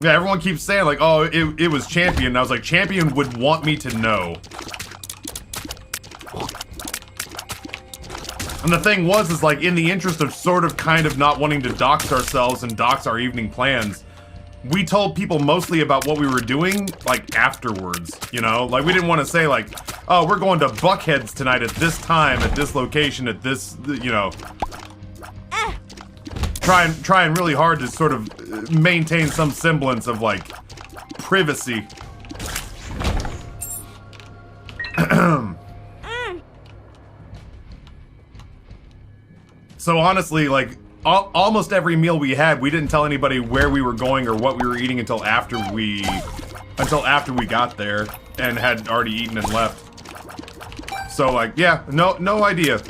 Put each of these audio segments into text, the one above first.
Yeah, everyone keeps saying like, oh, it was Champion. And I was like, Champion would want me to know. And the thing was, is like, in the interest of sort of kind of not wanting to dox ourselves and dox our evening plans, we told people mostly about what we were doing, like, afterwards, you know? Like, we didn't want to say, like, oh, we're going to Buckhead's tonight at this time, at this location, at this, you know. Trying really hard to sort of maintain some semblance of, like, privacy. So honestly, like, almost every meal we had, we didn't tell anybody where we were going or what we were eating until after we got there and had already eaten and left. So like, yeah, no idea.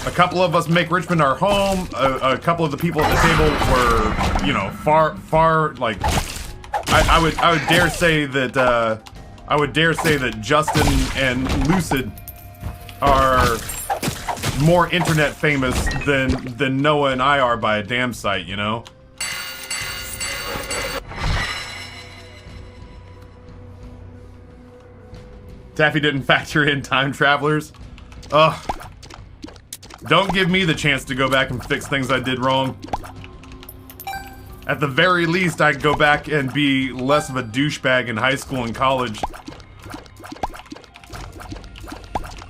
A couple of us make Richmond our home. A couple of the people at the table were, you know, far like, I would dare say that Justin and Lucid are more internet famous than Noah and I are by a damn sight, you know? Taffy didn't factor in time travelers. Ugh. Don't give me the chance to go back and fix things I did wrong. At the very least, I'd go back and be less of a douchebag in high school and college.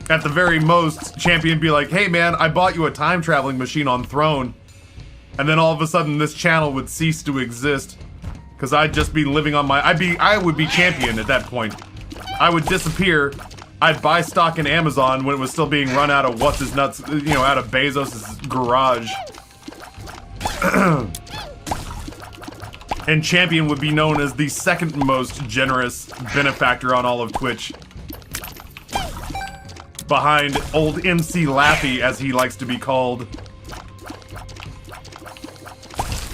At the very most, Champion be like, hey man, I bought you a time traveling machine on Throne. And then all of a sudden this channel would cease to exist. Cause I'd just be living on my, I would be Champion at that point. I would disappear. I'd buy stock in Amazon when it was still being run out of what's-his-nuts, you know, out of Bezos' garage. And Champion would be known as the second most generous benefactor on all of Twitch. Behind old MC Laffy, as he likes to be called.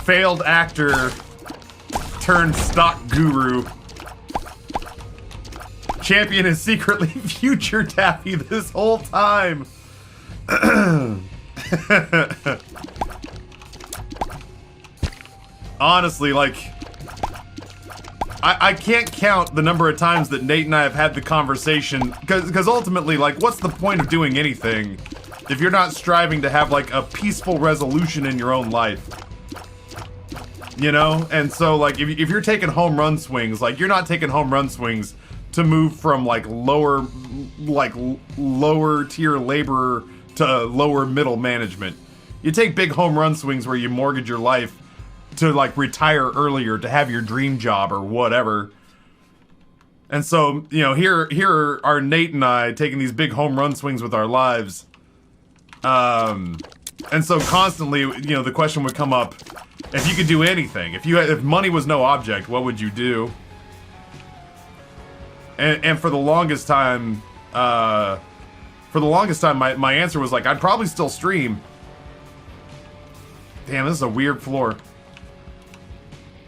Failed actor turned stock guru. Champion is secretly future Taffy this whole time. Honestly, like, I can't count the number of times that Nate and I have had the conversation, because ultimately, like, what's the point of doing anything if you're not striving to have, like, a peaceful resolution in your own life? You know? And so, like, if you're taking home run swings, like, you're not taking home run swings to move from, like, lower tier laborer to lower middle management. You take big home run swings where you mortgage your life to, like, retire earlier, to have your dream job or whatever. And so, you know, here are Nate and I taking these big home run swings with our lives. And so constantly, you know, the question would come up, if you could do anything, if money was no object, what would you do? And for the longest time, my answer was like, I'd probably still stream. Damn, this is a weird floor.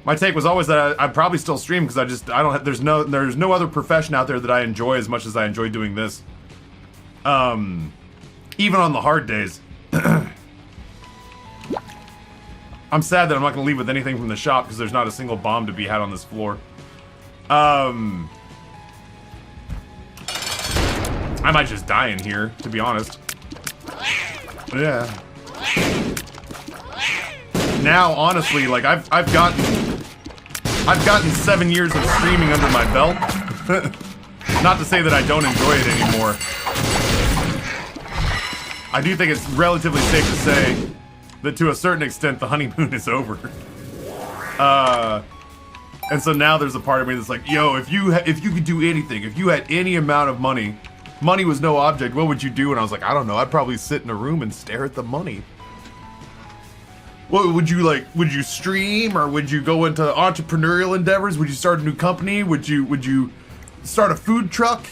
My take was always that I'd probably still stream because there's no other profession out there that I enjoy as much as I enjoy doing this. Even on the hard days. I'm sad that I'm not gonna leave with anything from the shop because there's not a single bomb to be had on this floor. I might just die in here, to be honest. Yeah. Now, honestly, like I've gotten 7 years of streaming under my belt. Not to say that I don't enjoy it anymore. I do think it's relatively safe to say that to a certain extent the honeymoon is over. And so now there's a part of me that's like, yo, if you could do anything, if you had any amount of money was no object, what would you do? And I was like, I don't know, I'd probably sit in a room and stare at the money. What would you like? Would you stream, or would you go into entrepreneurial endeavors? Would you start a new company? Would you start a food truck?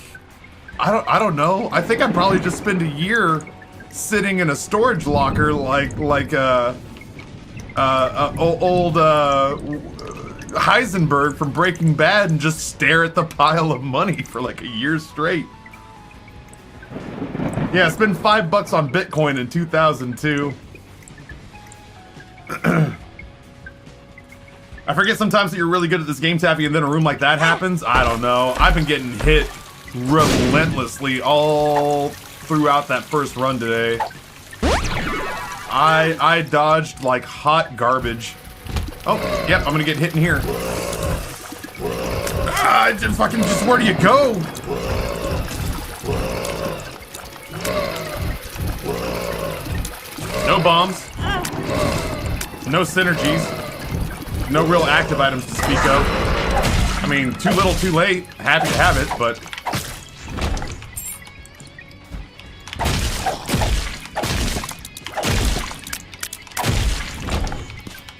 I don't know. I think I'd probably just spend a year sitting in a storage locker like old Heisenberg from Breaking Bad and just stare at the pile of money for like a year straight. Yeah, spend $5 on Bitcoin in 2002. I forget sometimes that you're really good at this game, Taffy, and then a room like that happens. I don't know. I've been getting hit relentlessly all throughout that first run today. I dodged like hot garbage. Oh, yep, I'm gonna get hit in here. Just where do you go? No bombs. No synergies. No real active items to speak of. I mean, too little, too late. Happy to have it, but...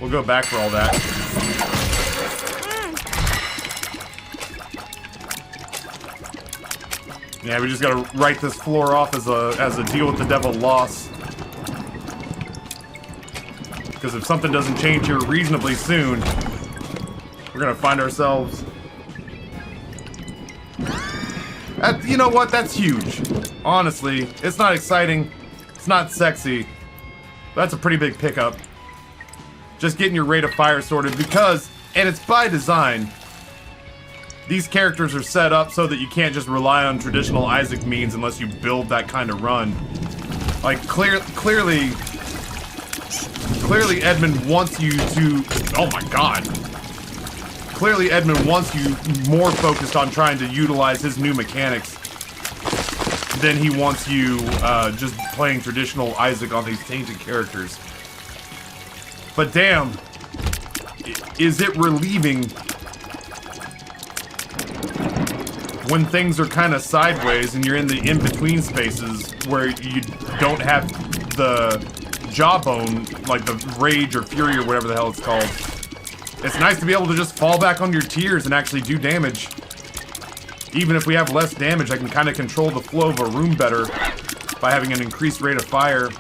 we'll go back for all that. Yeah, we just gotta write this floor off as a deal with the devil loss. Because if something doesn't change here reasonably soon, we're gonna find ourselves... you know what? That's huge. Honestly, it's not exciting. It's not sexy. That's a pretty big pickup. Just getting your rate of fire sorted because, and it's by design, these characters are set up so that you can't just rely on traditional Isaac means unless you build that kind of run. Like, clearly Edmund wants you to... oh my god. Clearly Edmund wants you more focused on trying to utilize his new mechanics than he wants you just playing traditional Isaac on these tainted characters. But damn, is it relieving when things are kind of sideways and you're in the in-between spaces where you don't have the jawbone, like the rage or fury or whatever the hell it's called. It's nice to be able to just fall back on your tears and actually do damage. Even if we have less damage, I can kind of control the flow of a room better by having an increased rate of fire.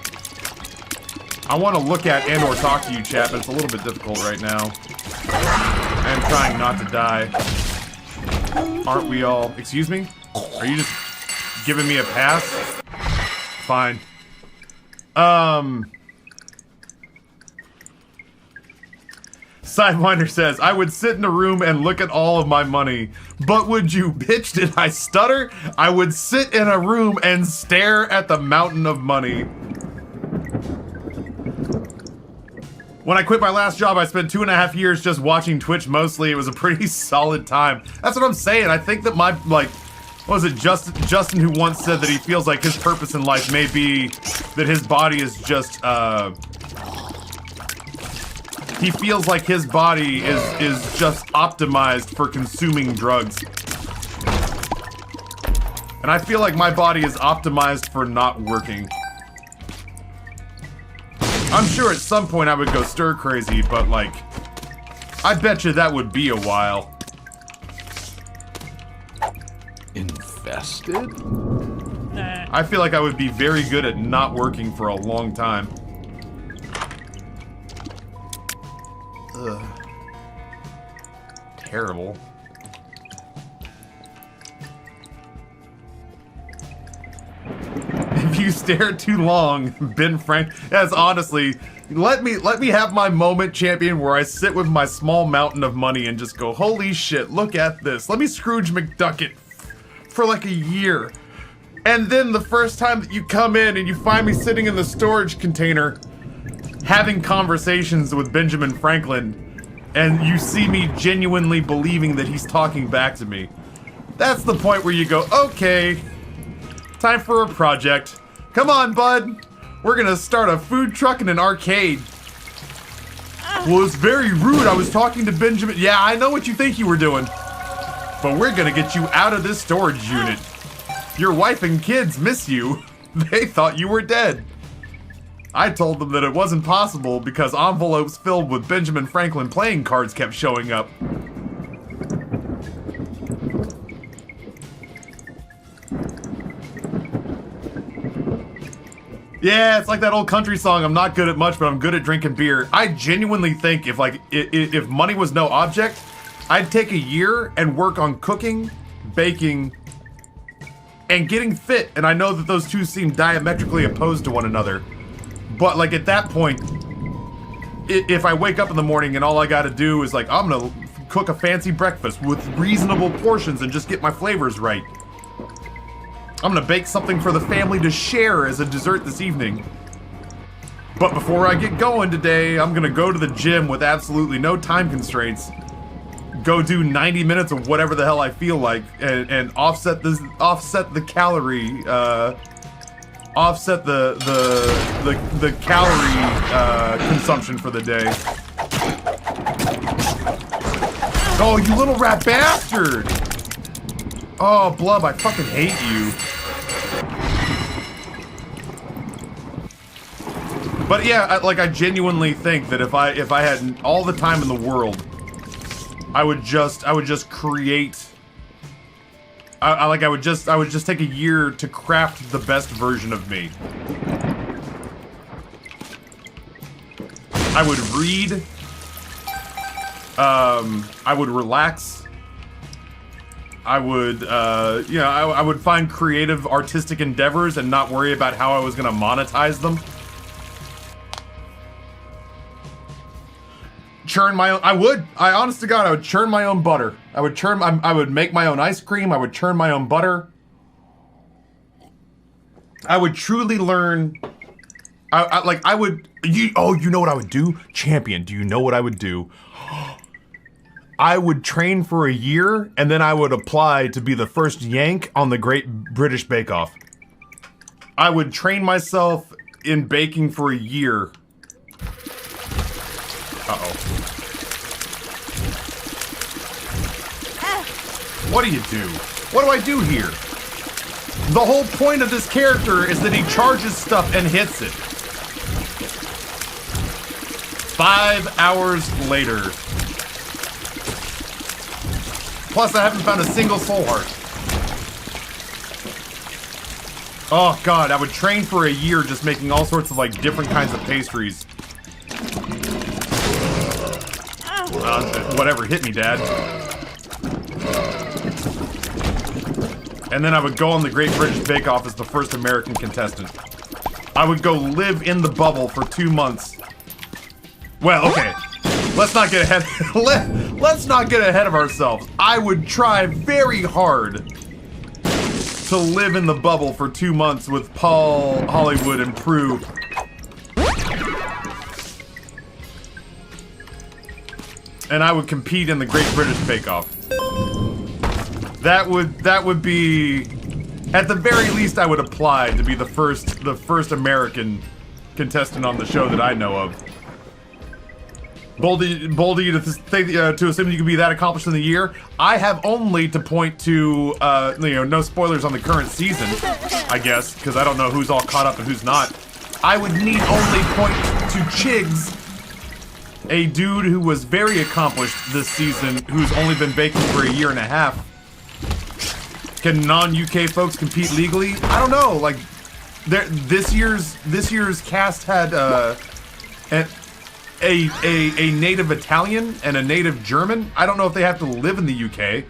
I want to look at and or talk to you, chat, but it's a little bit difficult right now. I am trying not to die. Aren't we all? Excuse me? Are you just giving me a pass? Fine. Sidewinder says, I would sit in a room and look at all of my money. But would you, bitch, did I stutter? I would sit in a room and stare at the mountain of money. When I quit my last job, I spent 2.5 years just watching Twitch mostly. It was a pretty solid time. That's what I'm saying. I think that my, like, what was it, Justin who once said that he feels like his purpose in life may be that his body is just, he feels like his body is just optimized for consuming drugs. And I feel like my body is optimized for not working. I'm sure at some point I would go stir crazy, but like, I bet you that would be a while. Infested? I feel like I would be very good at not working for a long time. Ugh. Terrible. If you stare too long, Ben Frank. That's honestly, let me have my moment, champion, where I sit with my small mountain of money and just go, holy shit, look at this. Let me Scrooge McDuck it for like a year. And then the first time that you come in and you find me sitting in the storage container having conversations with Benjamin Franklin, and you see me genuinely believing that he's talking back to me. That's the point where you go, okay, time for a project. Come on, bud. We're gonna start a food truck and an arcade. Well, it's very rude. I was talking to Benjamin. Yeah, I know what you think you were doing. But we're gonna get you out of this storage unit. Your wife and kids miss you. They thought you were dead. I told them that it wasn't possible because envelopes filled with Benjamin Franklin playing cards kept showing up. Yeah, it's like that old country song, I'm not good at much, but I'm good at drinking beer. I genuinely think if money was no object, I'd take a year and work on cooking, baking, and getting fit. And I know that those two seem diametrically opposed to one another. But like at that point, if I wake up in the morning and all I gotta do is like, I'm gonna cook a fancy breakfast with reasonable portions and just get my flavors right. I'm gonna bake something for the family to share as a dessert this evening. But before I get going today, I'm gonna go to the gym with absolutely no time constraints. Go do 90 minutes of whatever the hell I feel like, and offset the calorie, offset the calorie consumption for the day. Oh, you little rat bastard! Oh, Blub, I fucking hate you. But yeah, I genuinely think that if I had all the time in the world, I would just create. I would just take a year to craft the best version of me. I would read. I would relax. I would, I would find creative, artistic endeavors and not worry about how I was gonna monetize them. Churn my own. I honest to God, I would churn my own butter. I would make my own ice cream. I would churn my own butter. I would truly learn. You know what I would do? Champion, do you know what I would do? I would train for a year, and then I would apply to be the first Yank on the Great British Bake Off. I would train myself in baking for a year. Uh-oh. What do you do? What do I do here? The whole point of this character is that he charges stuff and hits it. 5 hours later. Plus, I haven't found a single soul heart. Oh god, I would train for a year just making all sorts of like different kinds of pastries. Whatever, hit me, Dad. And then I would go on the Great British Bake Off as the first American contestant. I would go live in the bubble for 2 months. Well, okay. Let's not get ahead. Let's not get ahead of ourselves. I would try very hard to live in the bubble for 2 months with Paul, Hollywood, and Prue. And I would compete in the Great British Bake Off. That would be, at the very least, I would apply to be the first American contestant on the show that I know of. Bold of you to think, to assume you can be that accomplished in the year. I have only to point to, no spoilers on the current season, I guess, because I don't know who's all caught up and who's not. I would need only point to Chigs, a dude who was very accomplished this season, who's only been baking for a year and a half. Can non-UK folks compete legally? I don't know. Like, this year's cast had a native Italian and a native German. I don't know if they have to live in the UK,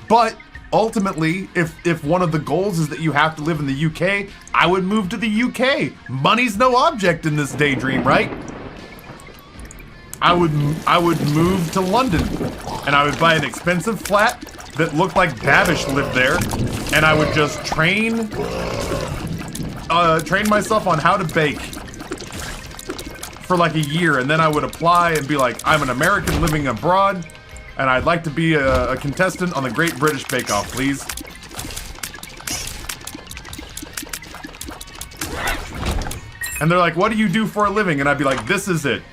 but ultimately, if one of the goals is that you have to live in the UK, I would move to the UK. Money's no object in this daydream, right? I would move to London, and I would buy an expensive flat that looked like Babish lived there, and I would just train myself on how to bake for like a year, and then I would apply and be like, I'm an American living abroad, and I'd like to be a contestant on the Great British Bake Off, please. And they're like, what do you do for a living? And I'd be like, this is it.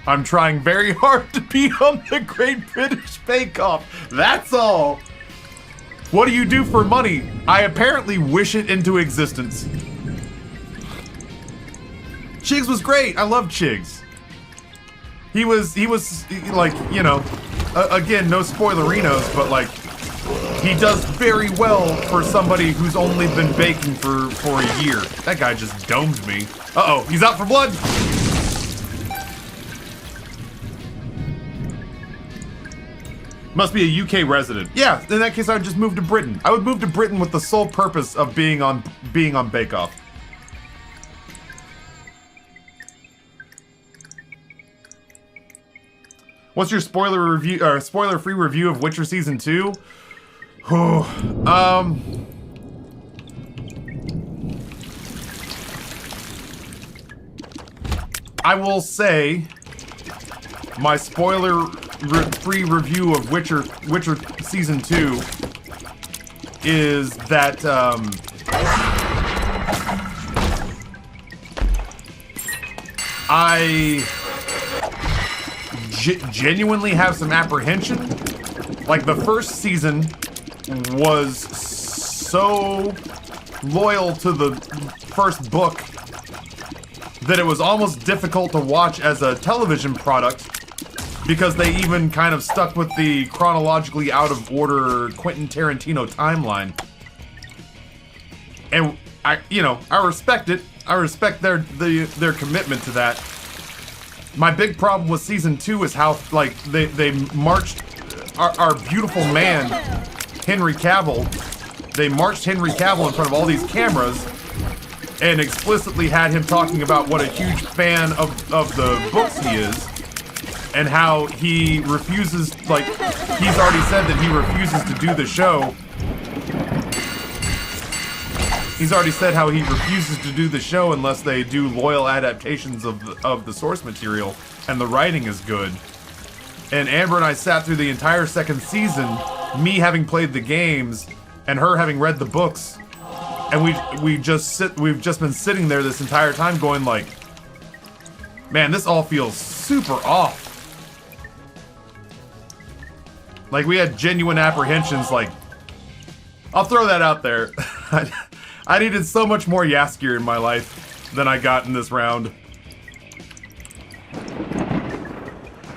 I'm trying very hard to be on the Great British Bake Off. That's all. What do you do for money? I apparently wish it into existence. Chigs was great. I love Chigs. He was like, again, no spoilerinos, but like, he does very well for somebody who's only been baking for a year. That guy just domed me. Uh-oh, he's out for blood. Must be a UK resident. Yeah, in that case, I would just move to Britain. I would move to Britain with the sole purpose of being on Bake Off. What's your spoiler review or spoiler-free review of Witcher Season 2? I will say my spoiler-free review of Witcher Season 2 is that I genuinely have some apprehension. Like, the first season was so loyal to the first book that it was almost difficult to watch as a television product because they even kind of stuck with the chronologically out of order Quentin Tarantino timeline. And I respect it. I respect their commitment to that. My big problem with season 2 is how, like, they marched our beautiful man, Henry Cavill. They marched Henry Cavill in front of all these cameras and explicitly had him talking about what a huge fan of the books he is, and how he refuses, like, he's already said that he refuses to do the show. He's already said how he refuses to do the show unless they do loyal adaptations of the source material, and the writing is good. And Amber and I sat through the entire second season, me having played the games, and her having read the books, and we've just been sitting there this entire time going like, man, this all feels super off. Like, we had genuine apprehensions. Like, I'll throw that out there. I needed so much more Yaskier in my life than I got in this round.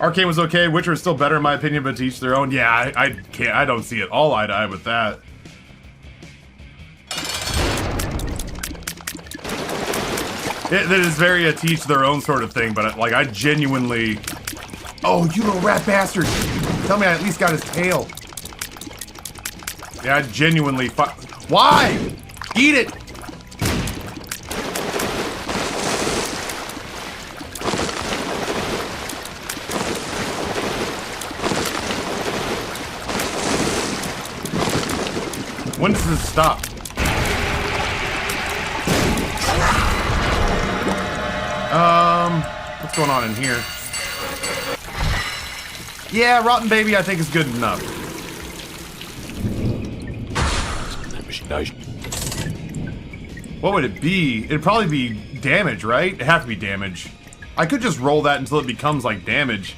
Arcane was okay. Witcher is still better in my opinion, but to each their own. Yeah, I don't see it all eye to eye with that. It is very a teach their own sort of thing, but like, I genuinely... Oh, you little rat bastard! Tell me I at least got his tail. Yeah, I genuinely Why? Eat it! When does this stop? What's going on in here? Yeah, Rotten Baby I think is good enough. What would it be? It'd probably be damage, right? It'd have to be damage. I could just roll that until it becomes like damage.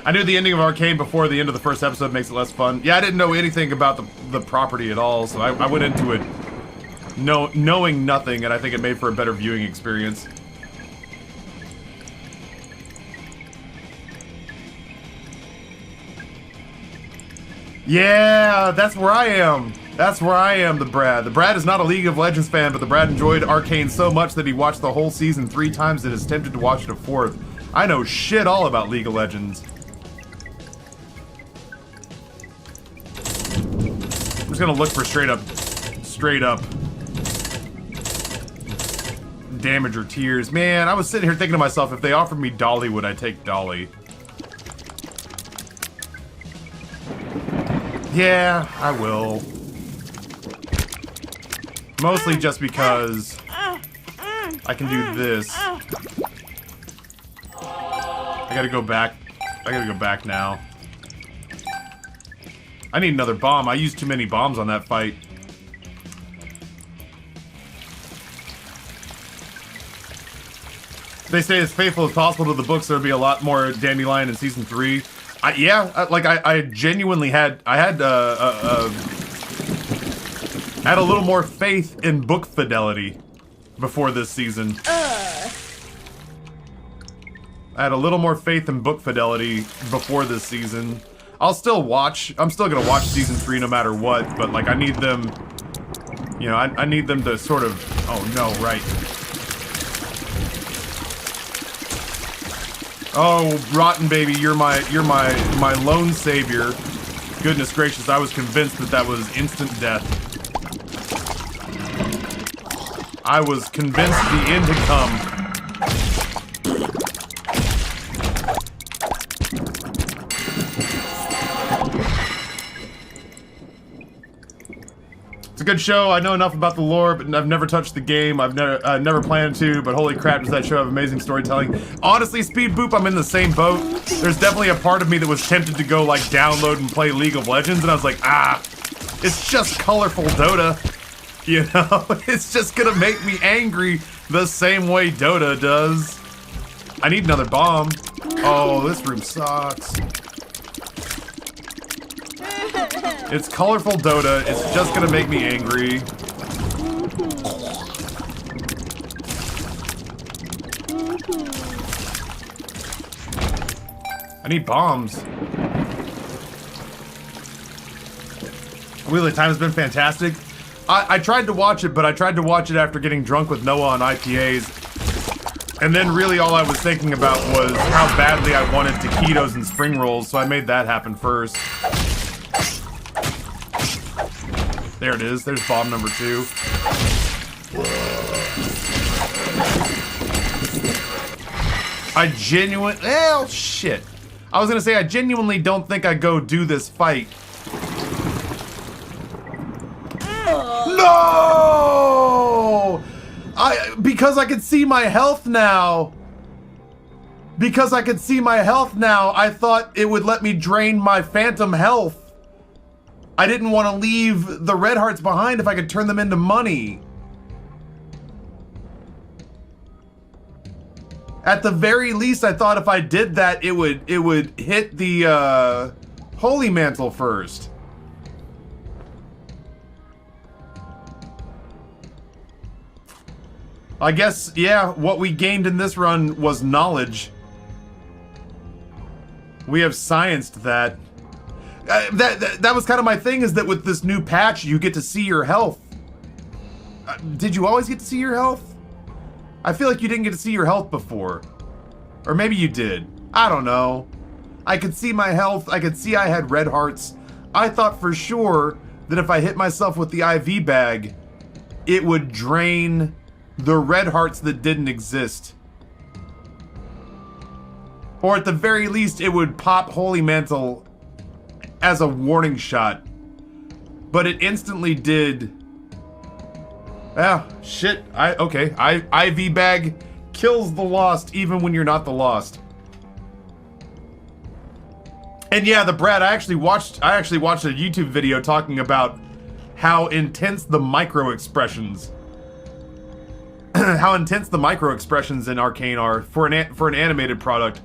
I knew the ending of Arcane before the end of the first episode makes it less fun. Yeah, I didn't know anything about the property at all, so I went into it knowing nothing, and I think it made for a better viewing experience. Yeah, that's where I am. That's where I am, the Brad. The Brad is not a League of Legends fan, but the Brad enjoyed Arcane so much that he watched the whole season 3 times and is tempted to watch it a 4th. I know shit all about League of Legends. I'm just gonna look for straight up damage or tears. Man, I was sitting here thinking to myself, if they offered me Dolly, would I take Dolly? Yeah, I will. Mostly just because I can do this. I gotta go back. I gotta go back now. I need another bomb. I used too many bombs on that fight. They stay as faithful as possible to the books. There'll be a lot more Dandelion in season 3. I genuinely had a little more faith in book fidelity before this season. I had a little more faith in book fidelity before this season. I'll still watch. I'm still gonna watch season 3 no matter what. But like, I need them. You know, I need them to sort of. Oh no! Right. Oh, Rotten Baby, you're my lone savior. Goodness gracious, I was convinced that was instant death. I was convinced the end had come. a good show. I know enough about the lore, but I've never touched the game. I've never planned to, but holy crap, does that show have amazing storytelling. Honestly, Speed Boop, I'm in the same boat. There's definitely a part of me that was tempted to go, like, download and play League of Legends, and I was like, it's just colorful Dota. You know? It's just gonna make me angry the same way Dota does. I need another bomb. Oh, this room sucks. It's colorful Dota. It's just gonna make me angry. I need bombs. Wheel of Time has been fantastic. I tried to watch it, but I tried to watch it after getting drunk with Noah on IPAs. And then really all I was thinking about was how badly I wanted taquitos and spring rolls, so I made that happen first. There it is. There's bomb number 2. Oh, shit. I was gonna say, I genuinely don't think I go do this fight. No! Because I could see my health now. Because I could see my health now, I thought it would let me drain my phantom health. I didn't want to leave the red hearts behind if I could turn them into money. At the very least, I thought if I did that, it would hit the Holy Mantle first. I guess, yeah, what we gained in this run was knowledge. We have scienced that. That was kind of my thing, is that with this new patch, you get to see your health. Did you always get to see your health? I feel like you didn't get to see your health before. Or maybe you did. I don't know. I could see my health. I could see I had red hearts. I thought for sure that if I hit myself with the IV bag, it would drain the red hearts that didn't exist. Or at the very least, it would pop Holy Mantle as a warning shot. But it instantly did. Ah, shit. Okay. IV bag kills the lost even when you're not the lost. And yeah, the Brad, I actually watched a YouTube video talking about how intense the micro expressions how intense the micro expressions in Arcane are for an animated product.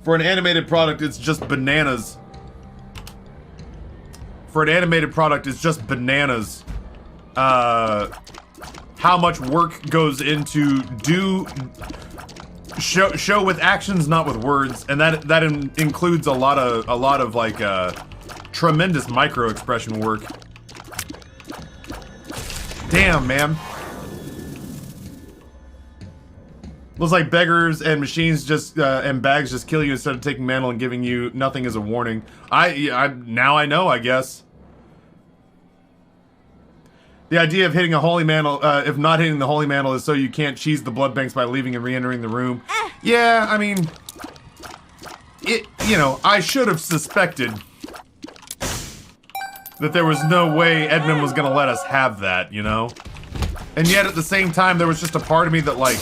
For an animated product, it's just bananas. For an animated product, it's just bananas. How much work goes into show with actions, not with words, and that includes a lot of like tremendous micro expression work. Damn, man. Looks like beggars and machines just and bags just kill you instead of taking mantle and giving you nothing as a warning. Now I know, I guess. The idea of hitting a holy mantle, if not hitting the holy mantle, is so you can't cheese the blood banks by leaving and re-entering the room. Yeah, I mean, I should have suspected that there was no way Edmund was gonna let us have that, you know? And yet at the same time, there was just a part of me that, like,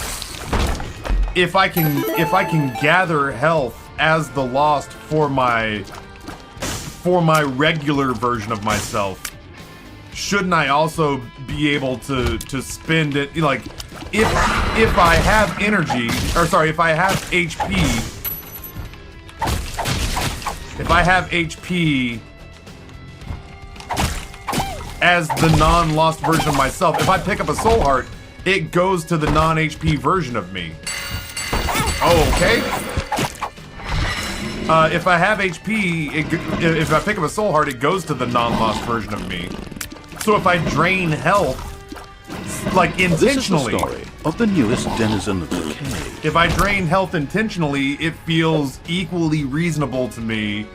if I can gather health as the lost for my regular version of myself, shouldn't I also be able to spend it, like, if I have energy, or sorry, if I have HP, as the non-lost version of myself, if I pick up a soul heart, it goes to the non-HP version of me. Oh, okay. If I have HP, if I pick up a soul heart, it goes to the non-lost version of me. So if I drain health, like intentionally, this is the story of the newest denizen of the cave. If I drain health intentionally, it feels equally reasonable to me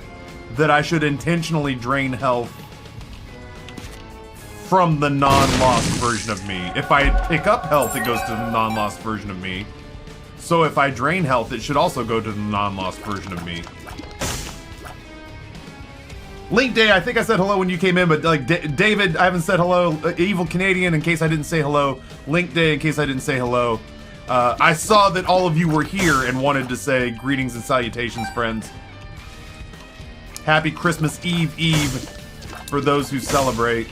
that I should intentionally drain health from the non-lost version of me. If I pick up health, it goes to the non-lost version of me. So if I drain health, it should also go to the non-lost version of me. Link Day, I think I said hello when you came in, but like David, I haven't said hello. Evil Canadian, in case I didn't say hello. Link Day, in case I didn't say hello. I saw that all of you were here and wanted to say greetings and salutations, friends. Happy Christmas Eve for those who celebrate.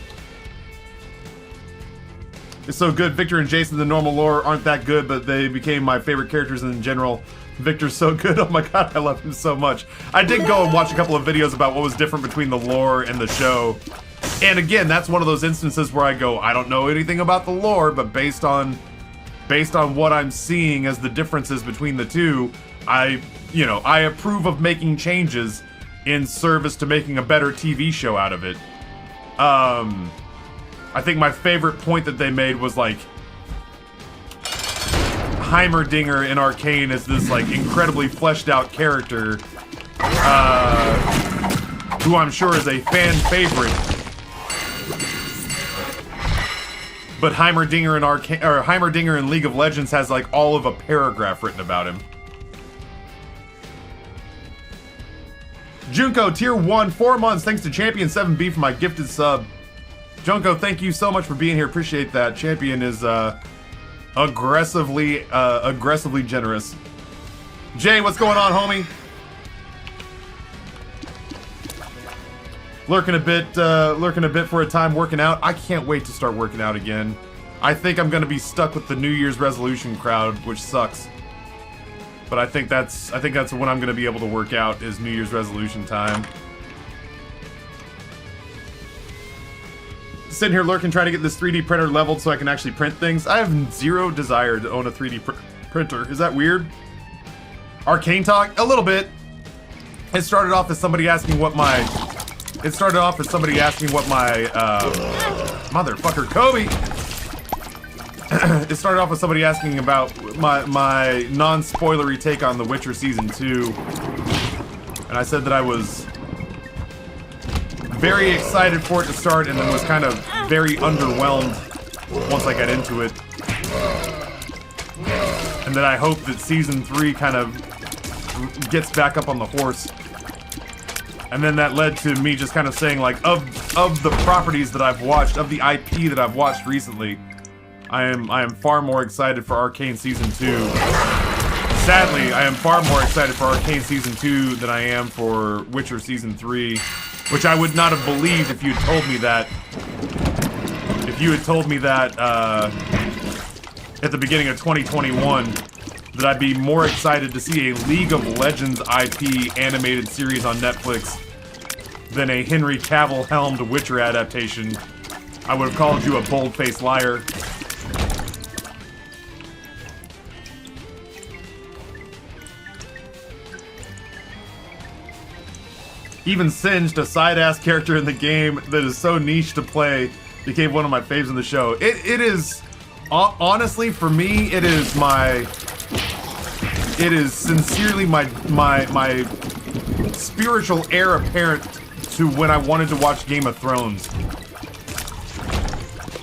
It's so good. Victor and Jason, the normal lore, aren't that good, but they became my favorite characters in general. Victor's so good. Oh my god, I love him so much. I did go and watch a couple of videos about what was different between the lore and the show. And again, that's one of those instances where I go, I don't know anything about the lore, but based on what I'm seeing as the differences between the two, I approve of making changes in service to making a better TV show out of it. I think my favorite point that they made was like Heimerdinger in Arcane is this like incredibly fleshed out character who I'm sure is a fan favorite. But Heimerdinger in League of Legends has like all of a paragraph written about him. Junko, tier 1, 4 months. Thanks to Champion 7B for my gifted sub. Junko, thank you so much for being here. Appreciate that. Champion is aggressively generous. Jay, what's going on, homie? Lurking a bit for a time working out. I can't wait to start working out again. I think I'm gonna be stuck with the New Year's resolution crowd, which sucks. But I think that's when I'm gonna be able to work out is New Year's resolution time. Sitting here lurking, trying to get this 3D printer leveled so I can actually print things. I have zero desire to own a 3D printer. Is that weird? Arcane talk? A little bit. It started off as somebody asking what my... motherfucker, Kobe! It started off with somebody asking about my non-spoilery take on The Witcher Season 2. And I said that I was very excited for it to start and then was kind of very underwhelmed once I got into it. And that I hope that Season 3 kind of gets back up on the horse. And then that led to me just kind of saying, like, of the properties that I've watched, of the IP that I've watched recently, I am far more excited for Arcane Season 2. Sadly, I am far more excited for Arcane Season 2 than I am for Witcher Season 3, which I would not have believed if you had told me that. If you had told me that at the beginning of 2021, that I'd be more excited to see a League of Legends IP animated series on Netflix than a Henry Cavill-helmed Witcher adaptation, I would have called you a bold-faced liar. Even Singed, a side-ass character in the game that is so niche to play, became one of my faves in the show. It is, honestly, for me, it is sincerely my spiritual heir apparent to when I wanted to watch Game of Thrones.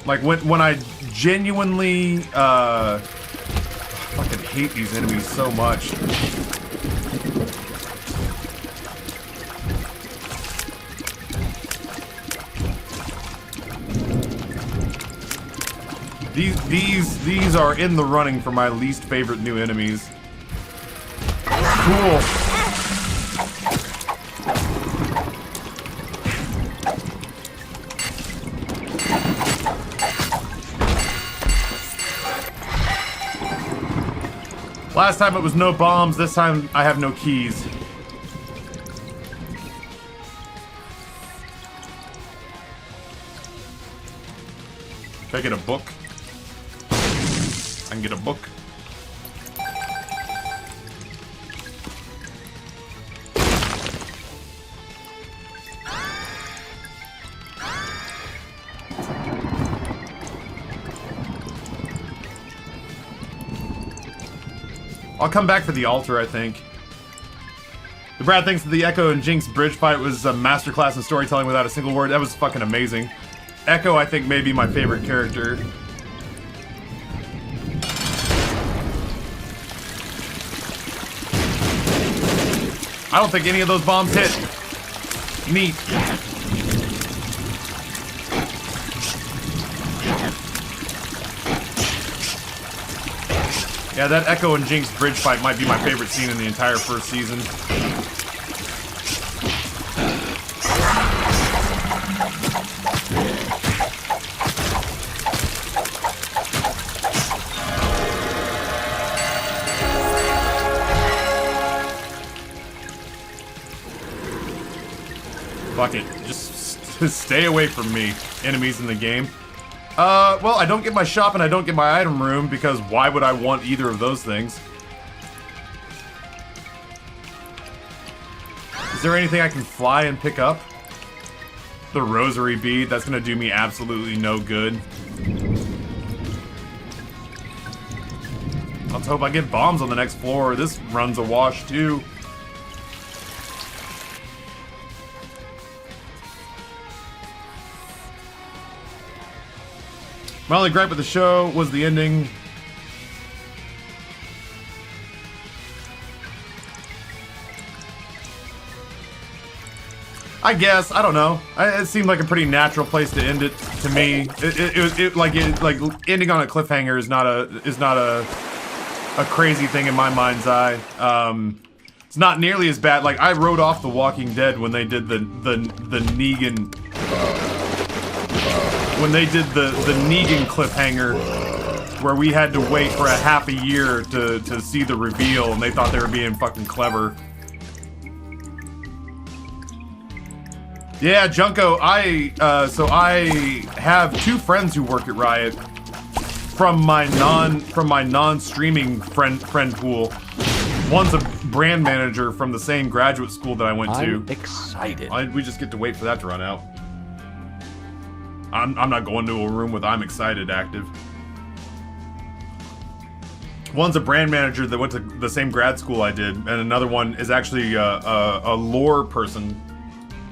Like when I genuinely fucking hate these enemies so much. These are in the running for my least favorite new enemies. Cool. Last time it was no bombs, this time I have no keys. Can I get a book? I can get a book. I'll come back for the altar, I think. The Brad thinks that the Echo and Jinx bridge fight was a masterclass in storytelling without a single word. That was fucking amazing. Echo, I think, may be my favorite character. I don't think any of those bombs hit. Neat. Yeah, that Echo and Jinx bridge fight might be my favorite scene in the entire first season. Fuck it. Just stay away from me, enemies in the game. Well, I don't get my shop and I don't get my item room because why would I want either of those things? Is there anything I can fly and pick up? The rosary bead, that's gonna do me absolutely no good. Let's hope I get bombs on the next floor. This run's a wash too. My only gripe with the show was the ending. I guess, I don't know. It seemed like a pretty natural place to end it to me. Like ending on a cliffhanger is not a crazy thing in my mind's eye. It's not nearly as bad. Like I wrote off The Walking Dead when they did the Negan. When they did the Negan cliffhanger, where we had to wait for a half a year to see the reveal, and they thought they were being fucking clever. Yeah, Junko, so I have two friends who work at Riot from my non-streaming friend pool. One's a brand manager from the same graduate school that I went to. I'm excited. We just get to wait for that to run out. I'm not going to a room with I'm excited active. One's a brand manager that went to the same grad school I did, and another one is actually a lore person.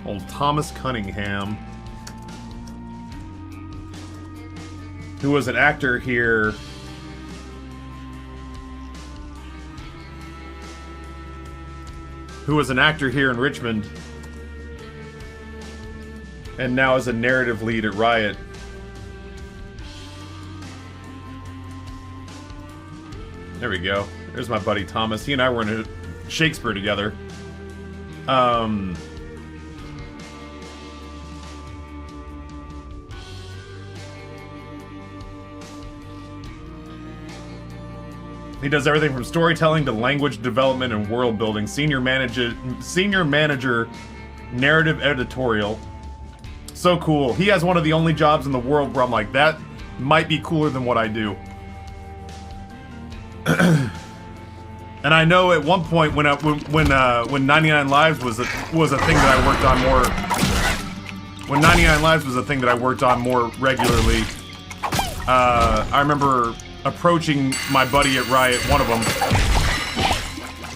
Old Thomas Cunningham, who was an actor here. Who was an actor here in Richmond. And now is a narrative lead at Riot. There we go. There's my buddy Thomas. He and I were in a Shakespeare together. He does everything from storytelling to language development and world building. Senior manager, narrative editorial. So cool. He has one of the only jobs in the world where I'm like, that might be cooler than what I do. And I know at one point when 99 Lives was a thing that I worked on more. When 99 Lives was a thing that I worked on more regularly, I remember approaching my buddy at Riot, one of them,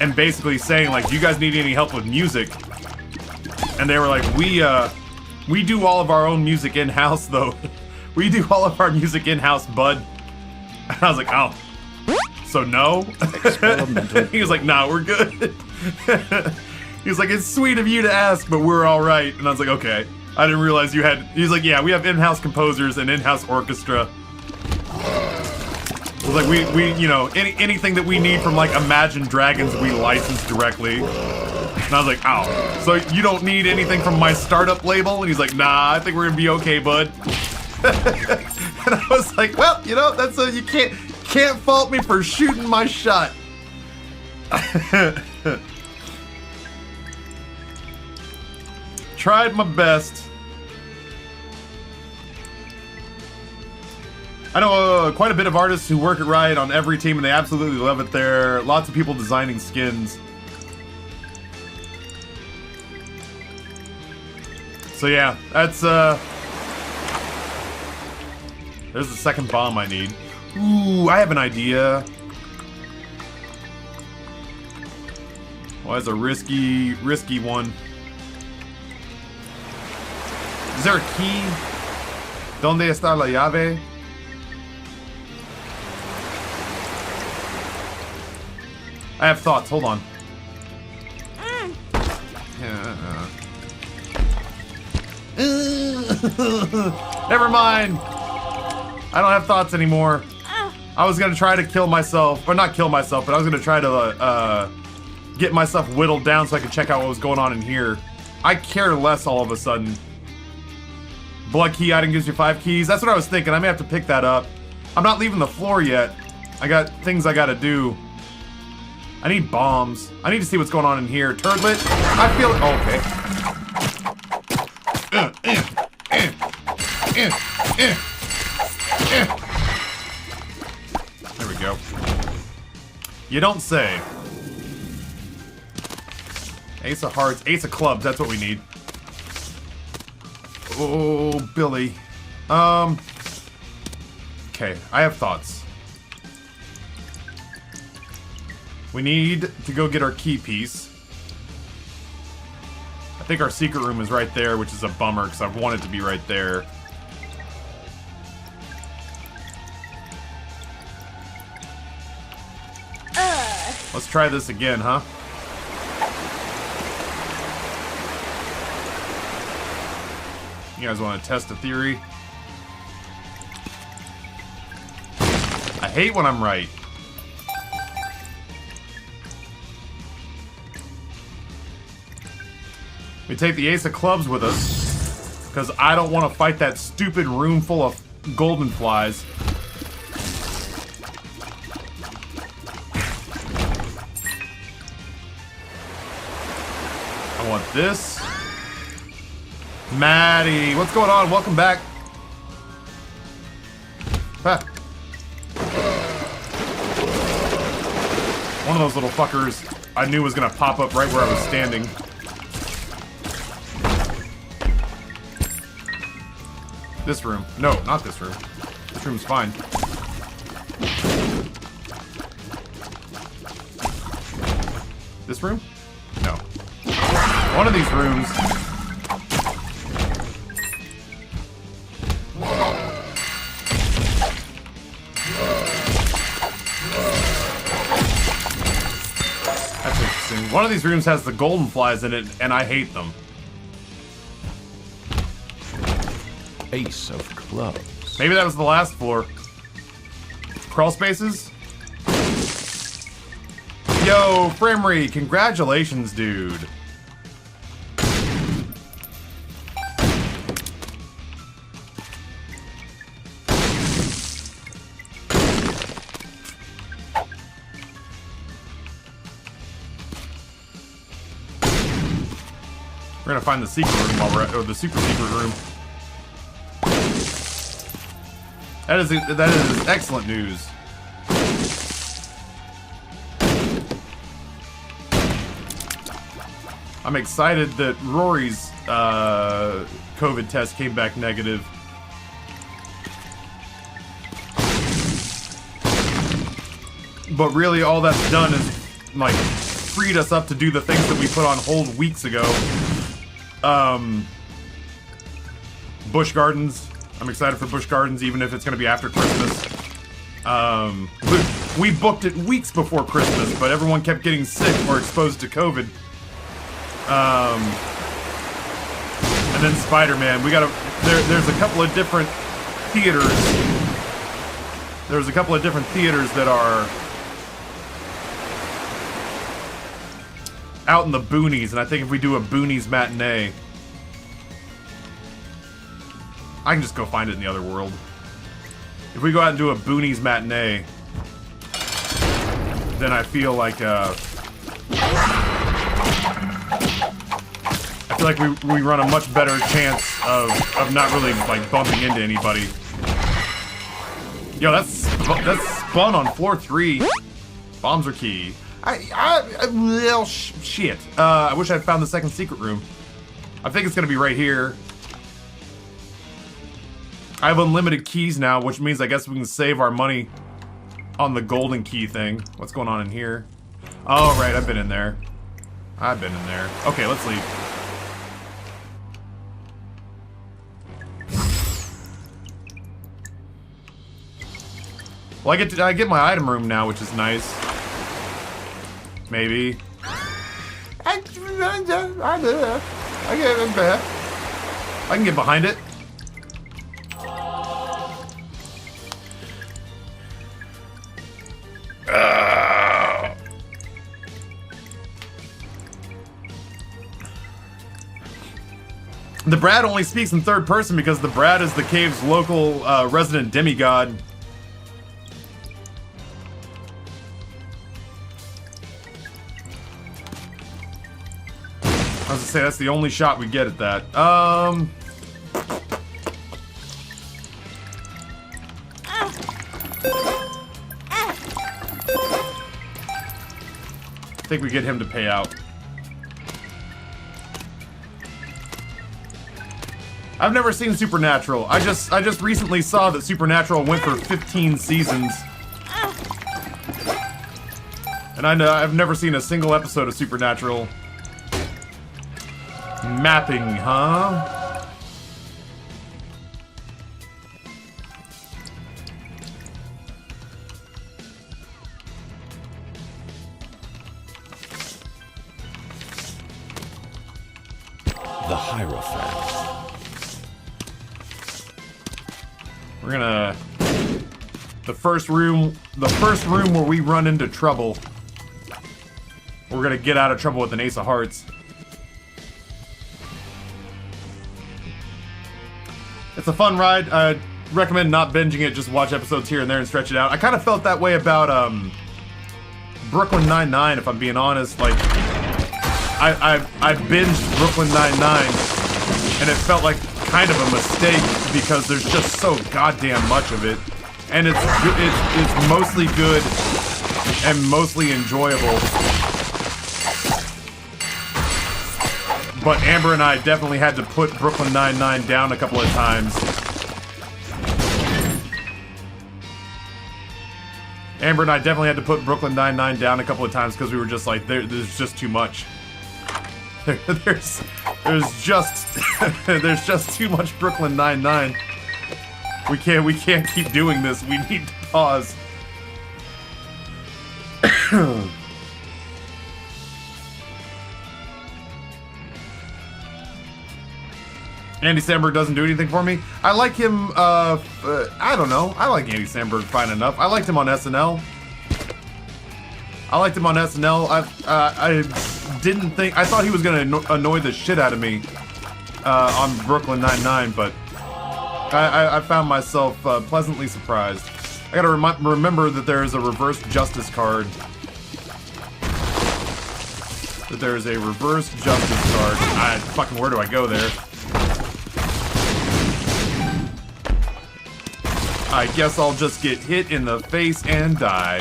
and basically saying like, "Do you guys need any help with music?" And they were like, "We do all of our own music in-house, though. We do all of our music in-house, bud." And I was like, "Oh, so no?" He was like, "Nah, we're good." He was like, "It's sweet of you to ask, but we're all right." And I was like, "Okay." I didn't realize you had. He's like, "Yeah, we have in-house composers and in-house orchestra." It was like we you know, anything that we need from like Imagine Dragons, we license directly. And I was like, "Oh, so you don't need anything from my startup label?" And he's like, "Nah, I think we're gonna be okay, bud." And I was like, "Well, you know, that's you can't fault me for shooting my shot." Tried my best. I know quite a bit of artists who work at Riot on every team, and they absolutely love it there. Lots of people designing skins. So yeah, that's there's the second bomb I need. Ooh, I have an idea. Well, that's a risky one. Is there a key? ¿Dónde está la llave? I have thoughts, hold on. Never mind. I don't have thoughts anymore. I was gonna try to kill myself, or not kill myself, but I was gonna try to get myself whittled down so I could check out what was going on in here. I care less all of a sudden. Blood key item gives you 5 keys. That's what I was thinking. I may have to pick that up. I'm not leaving the floor yet. I got things I gotta do. I need bombs. I need to see what's going on in here. Turdlet, I feel it. Okay. There we go. You don't say. Ace of hearts, ace of clubs, that's what we need. Oh, Billy. Okay, I have thoughts. We need to go get our key piece. I think our secret room is right there, which is a bummer because I want it to be right there. Let's try this again, huh? You guys want to test a theory? I hate when I'm right. We take the ace of clubs with us because I don't want to fight that stupid room full of golden flies. I want this. Maddie, what's going on? Welcome back. Ah. One of those little fuckers I knew was gonna pop up right where I was standing. This room. No, not this room. This room's fine. This room? No. One of these rooms. That's interesting. One of these rooms has the golden flies in it, and I hate them. Ace of clubs. Maybe that was the last floor. Crawl spaces? Yo, Framery, congratulations, dude. We're gonna find the secret room while we're at, or the super secret room. That is excellent news. I'm excited that Rory's COVID test came back negative. But really all that's done is like freed us up to do the things that we put on hold weeks ago. Busch Gardens. I'm excited for Busch Gardens, even if it's going to be after Christmas. We booked it weeks before Christmas, but everyone kept getting sick or exposed to COVID. And then Spider-Man. We got there's a couple of different theaters. There's a couple of different theaters that are out in the boonies, and I think if we do a boonies matinee, I can just go find it in the other world. If we go out and do a boonies matinee, then I feel like I feel like we run a much better chance of not really like bumping into anybody. Yo, that's spun on floor 3. Bombs are key. Well, shit. I wish I'd found the second secret room. I think it's gonna be right here. I have unlimited keys now, which means I guess we can save our money on the golden key thing. What's going on in here? Oh, right, I've been in there. I've been in there. Okay, let's leave. Well, I get my item room now, which is nice. Maybe. I can get behind it. The Brad only speaks in third person because the Brad is the cave's local resident demigod. I was gonna say that's the only shot we get at that. I think we get him to pay out. I've never seen Supernatural. I just recently saw that Supernatural went for 15 seasons. And I know I've never seen a single episode of Supernatural. Mapping, huh? The Hierophant. We're gonna... The first room where we run into trouble. We're gonna get out of trouble with an Ace of Hearts. It's a fun ride. I recommend not binging it, just watch episodes here and there and stretch it out. I kind of felt that way about Brooklyn Nine-Nine, if I'm being honest. Like, I binged Brooklyn Nine-Nine, and it felt like kind of a mistake because there's just so goddamn much of it, and it's mostly good and mostly enjoyable. But Amber and I definitely had to put Brooklyn Nine-Nine down a couple of times. Amber and I definitely had to put Brooklyn Nine-Nine down a couple of times because we were just like, there's just too much. There's just too much Brooklyn Nine-Nine. We can't keep doing this. We need to pause. Andy Samberg doesn't do anything for me. I like him, I don't know. I like Andy Samberg fine enough. I liked him on SNL. I didn't think... I thought he was gonna annoy the shit out of me on Brooklyn Nine-Nine, but I found myself pleasantly surprised. I gotta remember that there is a reverse justice card. That there is a reverse justice card. Fucking where do I go there? I guess I'll just get hit in the face and die.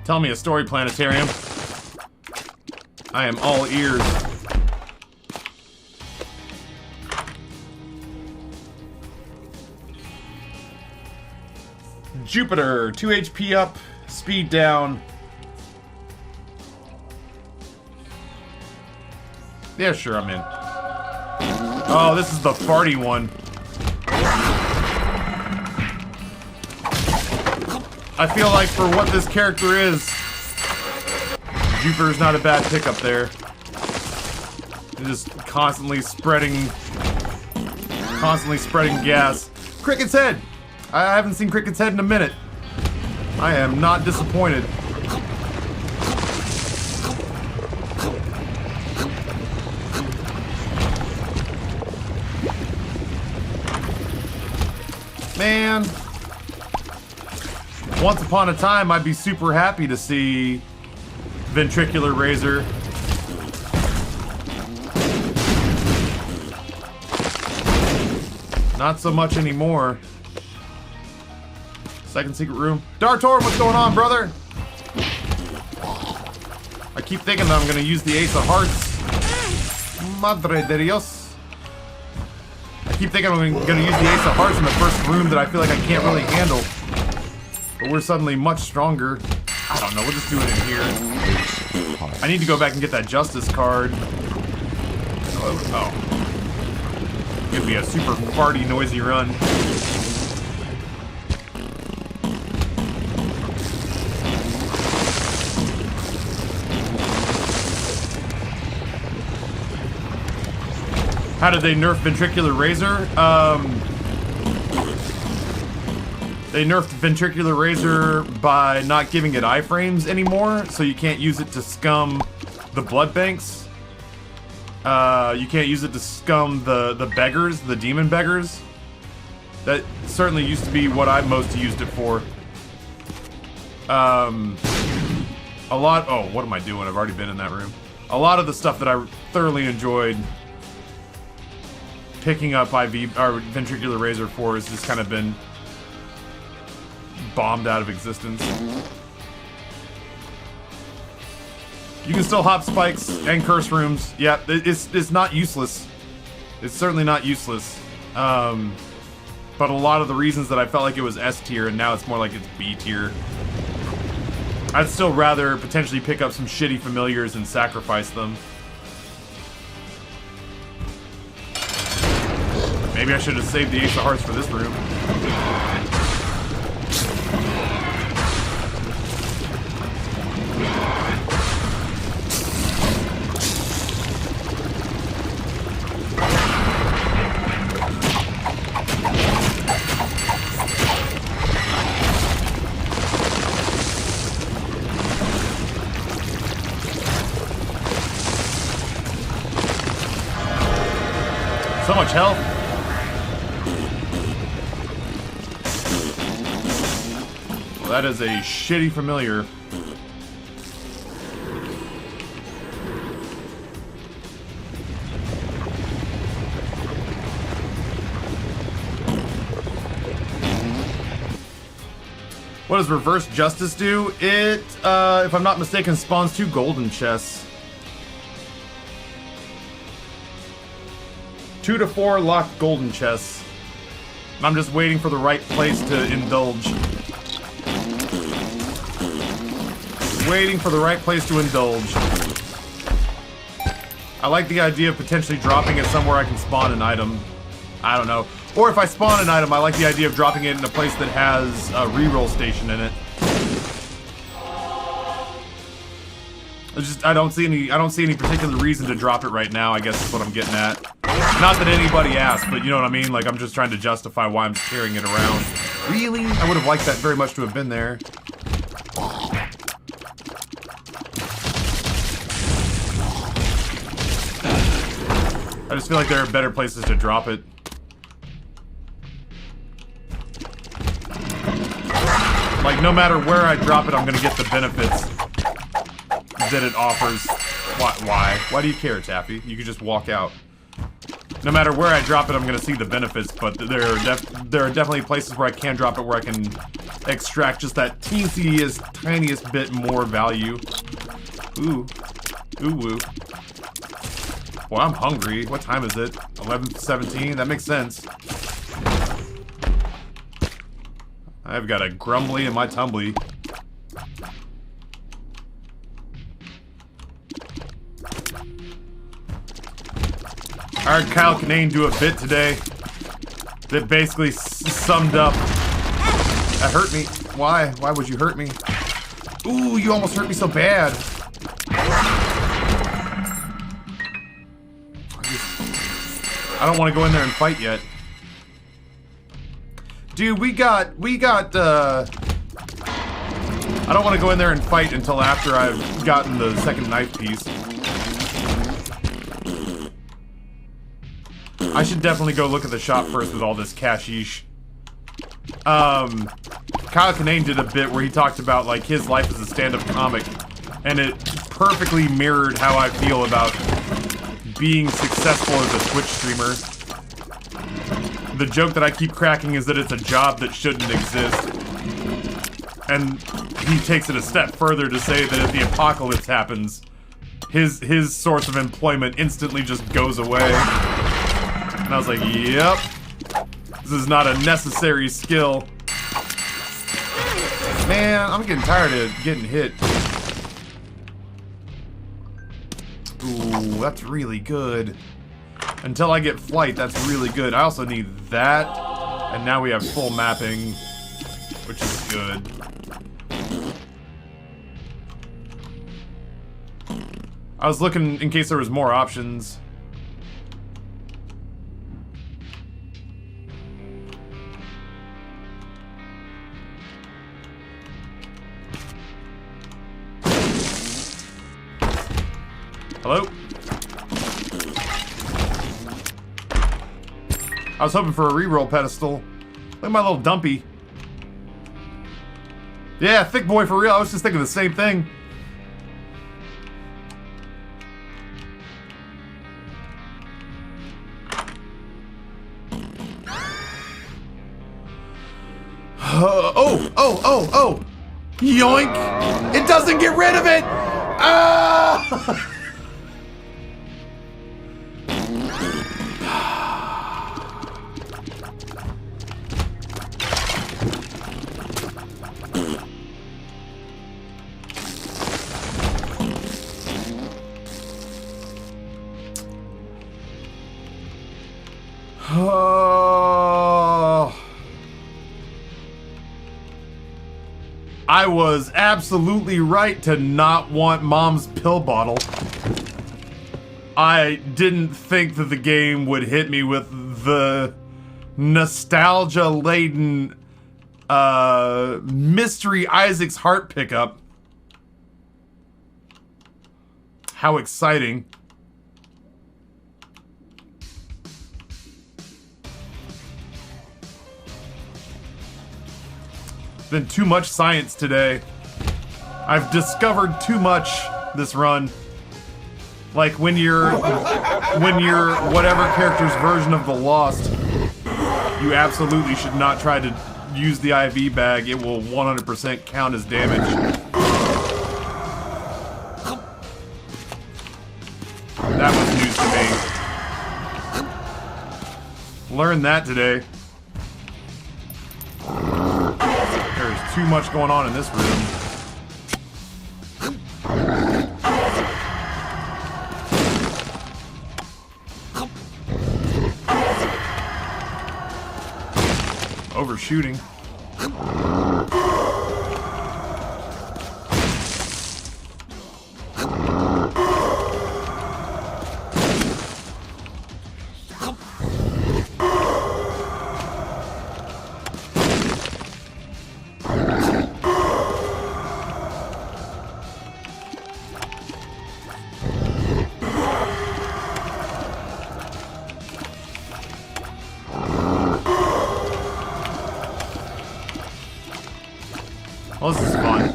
Tell me a story, Planetarium. I am all ears. Jupiter, 2 HP up, speed down. Yeah, sure, I'm in. Oh, this is the farty one. I feel like for what this character is, Jupiter's not a bad pick up there. Just constantly spreading gas. Cricket's head! I haven't seen Cricket's head in a minute. I am not disappointed. Man. Once upon a time, I'd be super happy to see Ventricular Razor. Not so much anymore. Second secret room. Dartor, what's going on, brother? I keep thinking that I'm gonna use the Ace of Hearts. Madre de Dios. I keep thinking I'm gonna use the Ace of Hearts in the first room that I feel like I can't really handle. But we're suddenly much stronger. I don't know, we'll just do it in here. I need to go back and get that Justice card. Oh. Give me a super farty, noisy run. How did they nerf Ventricular Razor? They nerfed Ventricular Razor by not giving it iframes anymore, so you can't use it to scum the blood banks. You can't use it to scum the beggars, the demon beggars. That certainly used to be what I most used it for. A lot... Oh, what am I doing? I've already been in that room. A lot of the stuff that I thoroughly enjoyed picking up IV or Ventricular Razor for has just kind of been bombed out of existence. You can still hop spikes and curse rooms. Yeah, it's not useless. It's certainly not useless. But a lot of the reasons that I felt like it was S tier and now it's more like it's B tier. I'd still rather potentially pick up some shitty familiars and sacrifice them. Maybe I should have saved the Ace of Hearts for this room. So much health. Well, that is a shitty familiar. What does Reverse Justice do? It, if I'm not mistaken, spawns 2 golden chests. 2 to 4 locked golden chests. I'm just waiting for the right place to indulge. Waiting for the right place to indulge. I like the idea of potentially dropping it somewhere I can spawn an item. I don't know. Or if I spawn an item, I like the idea of dropping it in a place that has a reroll station in it. I don't see any particular reason to drop it right now, I guess is what I'm getting at. Not that anybody asked, but you know what I mean? Like, I'm just trying to justify why I'm carrying it around. Really? I would have liked that very much to have been there. I just feel like there are better places to drop it. Like, no matter where I drop it, I'm gonna get the benefits that it offers. Why? Why do you care, Taffy? You could just walk out. No matter where I drop it, I'm gonna see the benefits, but there are definitely places where I can drop it where I can extract just that teensiest, tiniest bit more value. Ooh. Ooh woo. Well, I'm hungry. What time is it? 11:17? That makes sense. I've got a grumbly in my tumbly. I heard Kyle Kinane do a bit today that basically summed up. That hurt me. Why? Why would you hurt me? Ooh, you almost hurt me so bad. I don't want to go in there and fight yet. Dude, we got, I don't want to go in there and fight until after I've gotten the second knife piece. I should definitely go look at the shop first with all this cashish. Kyle Kinane did a bit where he talked about, like, his life as a stand-up comic, and it perfectly mirrored how I feel about being successful as a Twitch streamer. The joke that I keep cracking is that it's a job that shouldn't exist. And he takes it a step further to say that if the apocalypse happens, his source of employment instantly just goes away. And I was like, yep. This is not a necessary skill. Man, I'm getting tired of getting hit. Ooh, that's really good. Until I get flight, that's really good. I also need that. And now we have full mapping, which is good. I was looking in case there was more options. Hello? I was hoping for a reroll pedestal. Look at my little dumpy. Yeah, thick boy for real. I was just thinking the same thing. Oh! Yoink! It doesn't get rid of it! Ah! I was absolutely right to not want Mom's pill bottle. I didn't think that the game would hit me with the nostalgia-laden Mystery Isaac's Heart pickup. How exciting. Been too much science today. I've discovered too much this run. Like when you're whatever character's version of the Lost, you absolutely should not try to use the IV bag. It will 100% count as damage. That was news to me. Learned that today. There's too much going on in this room. Overshooting. Well, this is fun.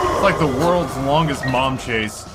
It's like the world's longest mom chase.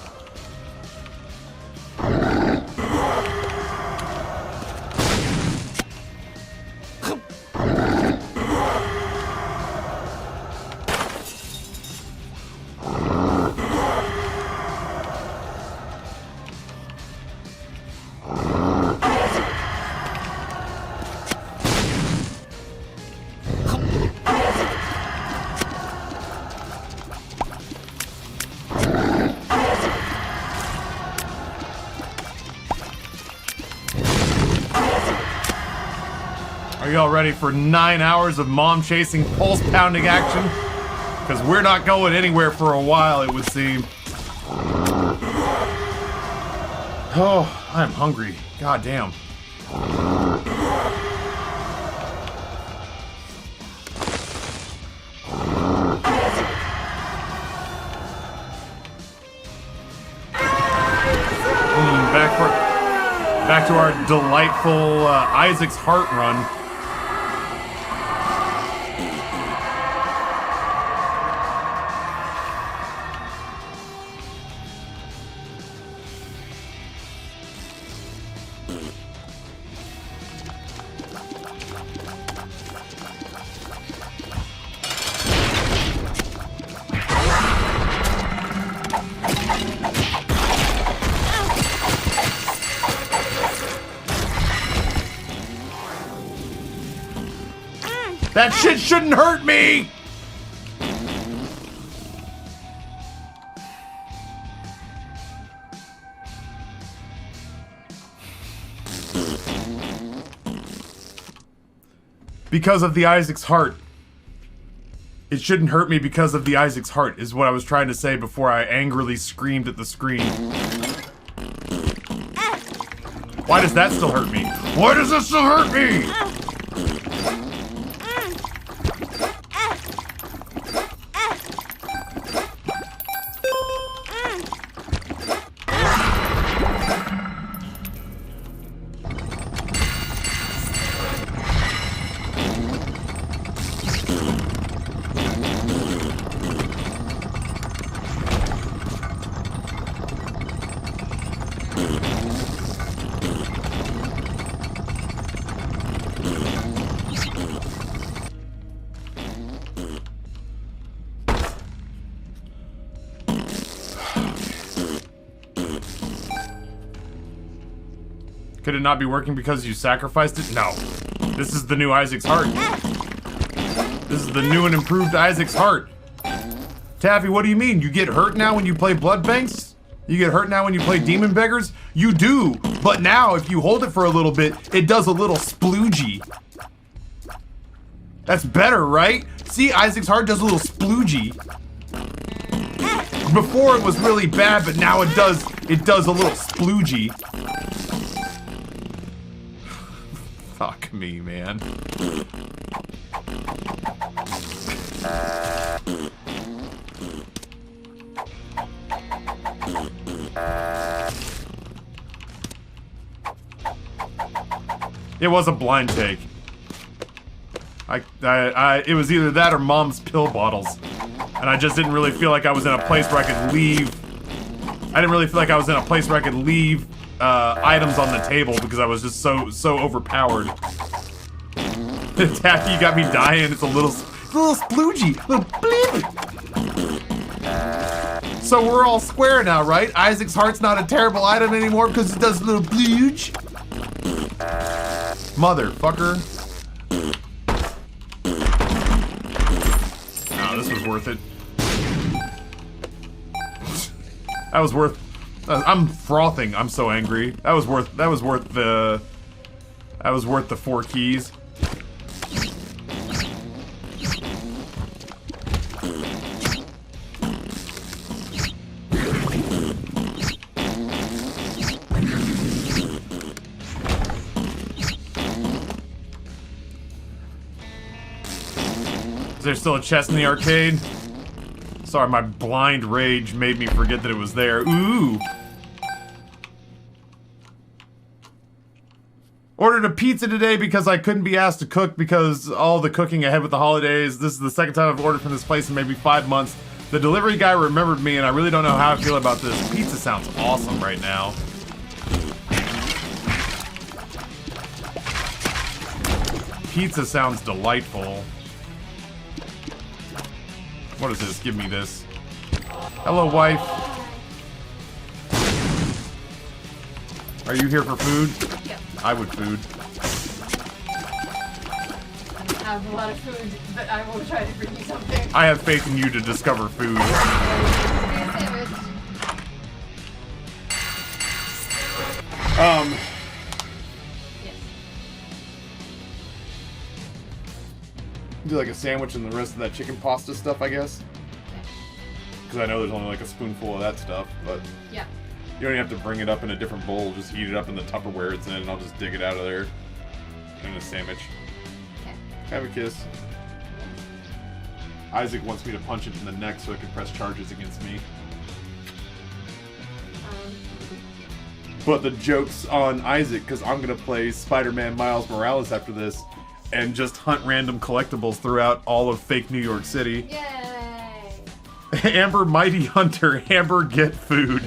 Are y'all ready for 9 hours of mom-chasing, pulse-pounding action? Because we're not going anywhere for a while, it would seem. Oh, I'm hungry. God damn. Back to our delightful Isaac's Heart run. That shit shouldn't hurt me! Because of the Isaac's Heart. It shouldn't hurt me because of the Isaac's heart, is what I was trying to say before I angrily screamed at the screen. Why does that still hurt me? Why does this still hurt me? Could it not be working because you sacrificed it? No. This is the new Isaac's heart. This is the new and improved Isaac's heart. Taffy, what do you mean? You get hurt now when you play Blood Banks? You get hurt now when you play Demon Beggars? You do, but now if you hold it for a little bit, it does a little sploogey. That's better, right? See, Isaac's heart does a little sploogey. Before it was really bad, but now it does a little sploogey. Fuck me, man. It was a blind take. It was either that or Mom's pill bottles. And I just didn't really feel like I was in a place where I could leave. I didn't really feel like I was in a place where I could leave items on the table because I was just so overpowered. Taffy, you got me dying. It's a little sploogey, little bleep. So we're all square now, right? Isaac's heart's not a terrible item anymore because it does a little blooge. Motherfucker. Oh, this was worth it. That was worth. I'm frothing. I'm so angry. That was worth the 4 keys. Is there still a chest in the arcade? Sorry, my blind rage made me forget that it was there. Ooh! Ordered a pizza today because I couldn't be asked to cook because all the cooking ahead with the holidays. This is the second time I've ordered from this place in maybe 5 months. The delivery guy remembered me and I really don't know how I feel about this. Pizza sounds awesome right now. Pizza sounds delightful. What is this? Give me this. Hello, wife. Are you here for food? Yep. I would food. I have a lot of food, but I will try to bring you something. I have faith in you to discover food. Yes. Do like a sandwich and the rest of that chicken pasta stuff, I guess. Because I know there's only like a spoonful of that stuff, but Yeah. you don't even have to bring it up in a different bowl. Just heat it up in the Tupperware it's in, and I'll just dig it out of there in a sandwich. Okay. Have a kiss. Isaac wants me to punch it in the neck so it can press charges against me. But the joke's on Isaac, because I'm going to play Spider-Man Miles Morales after this and just hunt random collectibles throughout all of fake New York City. Yay! Amber Mighty Hunter, Amber get food.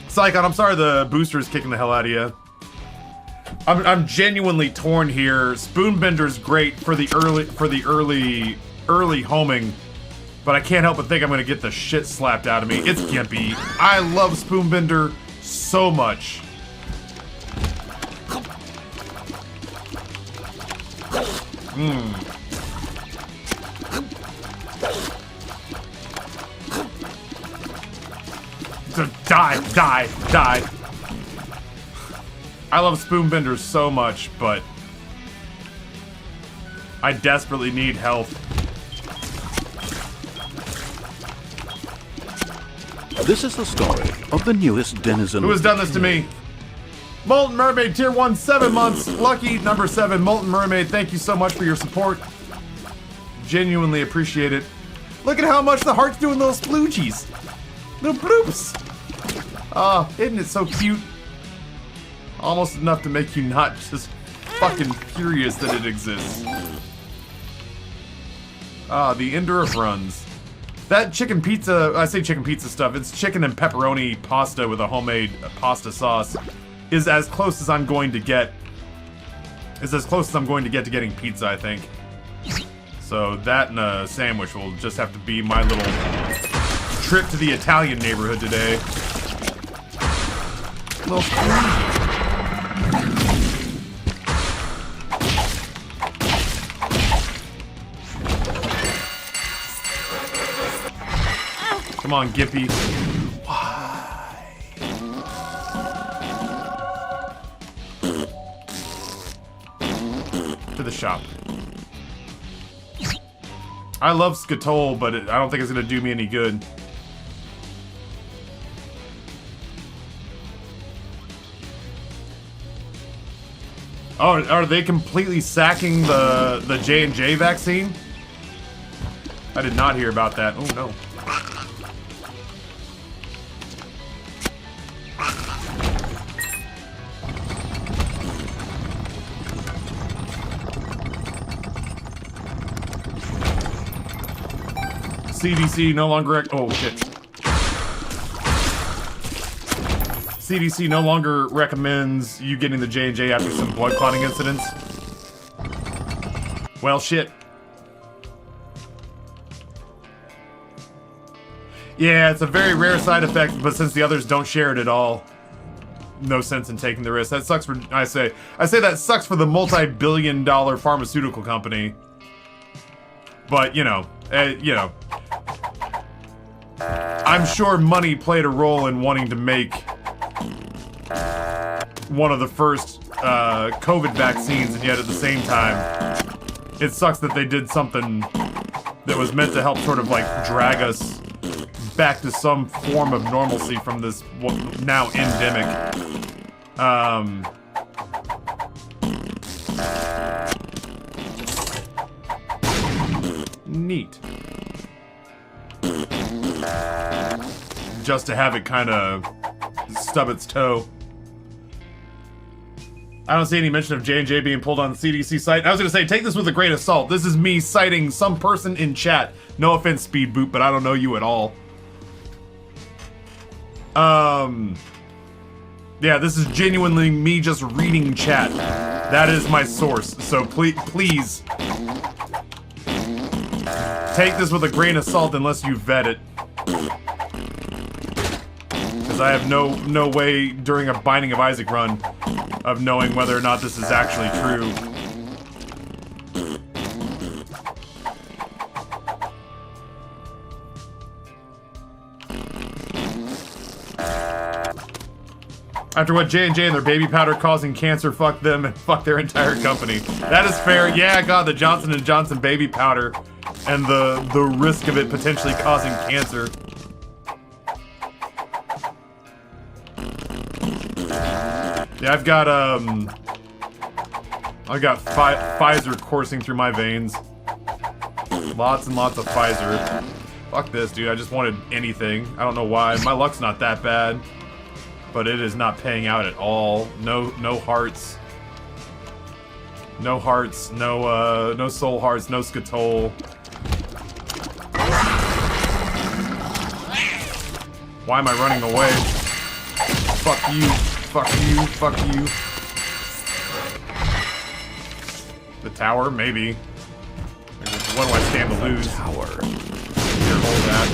Psychon, I'm sorry the booster is kicking the hell out of you. I'm genuinely torn here. Spoonbender's great for the early homing, but I can't help but think I'm gonna get the shit slapped out of me. It's gimpy. I love Spoonbender so much. Die. I love Spoonbender so much, but I desperately need health. This is the story of the newest denizen. Who has done this to me? Molten Mermaid, tier 1, 7 months. Lucky, number 7, Molten Mermaid, thank you so much for your support. Genuinely appreciate it. Look at how much the heart's doing little sploogies. Little bloops. Oh, isn't it so cute? Almost enough to make you not just fucking furious that it exists. Ah, the endurance runs. That chicken pizza, I say chicken pizza stuff, it's chicken and pepperoni pasta with a homemade pasta sauce, is as close as I'm going to get. Is as close as I'm going to get to getting pizza, I think. So that and a sandwich will just have to be my little trip to the Italian neighborhood today. Little Come on, Gippy. Why? To the shop. I love Skatole, but I don't think it's gonna do me any good. Oh, are they completely sacking the J&J vaccine? I did not hear about that. Oh no. CDC no longer... Oh, shit. CDC no longer recommends you getting the J&J after some blood clotting incidents. Well, shit. Yeah, it's a very rare side effect, but since the others don't share it at all, no sense in taking the risk. That sucks for... I say that sucks for the multi-billion-dollar pharmaceutical company. But, you know... I'm sure money played a role in wanting to make one of the first COVID vaccines, and yet at the same time, it sucks that they did something that was meant to help sort of like drag us back to some form of normalcy from this now endemic. Neat. Just to have it kind of stub its toe. I don't see any mention of J&J being pulled on the CDC site. I was going to say, take this with a grain of salt. This is me citing some person in chat. No offense, Speed Boot, but I don't know you at all. Yeah, this is genuinely me just reading chat. That is my source, so please take this with a grain of salt unless you vet it. Because I have no way during a Binding of Isaac run of knowing whether or not this is actually true. After what J&J and their baby powder causing cancer, fuck them and fuck their entire company. That is fair. Yeah, God, the Johnson & Johnson baby powder and the risk of it potentially causing cancer. Yeah, I've got Pfizer coursing through my veins. Lots and lots of Pfizer. Fuck this, dude. I just wanted anything. I don't know why. My luck's not that bad. But it is not paying out at all. No hearts. No hearts. No soul hearts. No Skatole. Why am I running away? Fuck you. Fuck you. Fuck you. The tower? Maybe. What do I stand to lose? Tower. Here, hold that.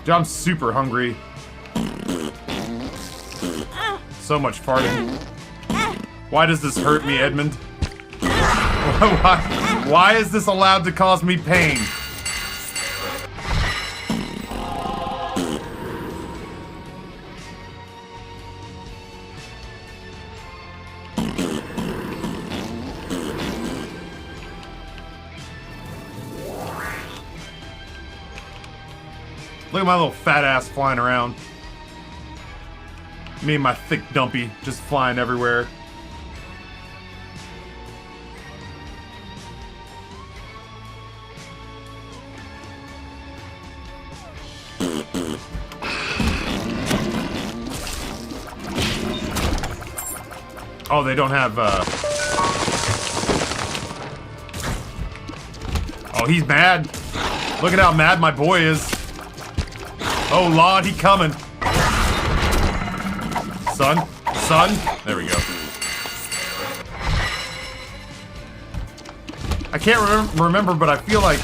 Dude, I'm super hungry. So much farting. Why does this hurt me, Edmund? Why is this allowed to cause me pain? Look at my little fat ass flying around. Me and my thick dumpy just flying everywhere. Oh, they don't have, Oh, he's mad. Look at how mad my boy is. Oh, Lord, he coming. Son? Son? There we go. I can't remember, but I feel like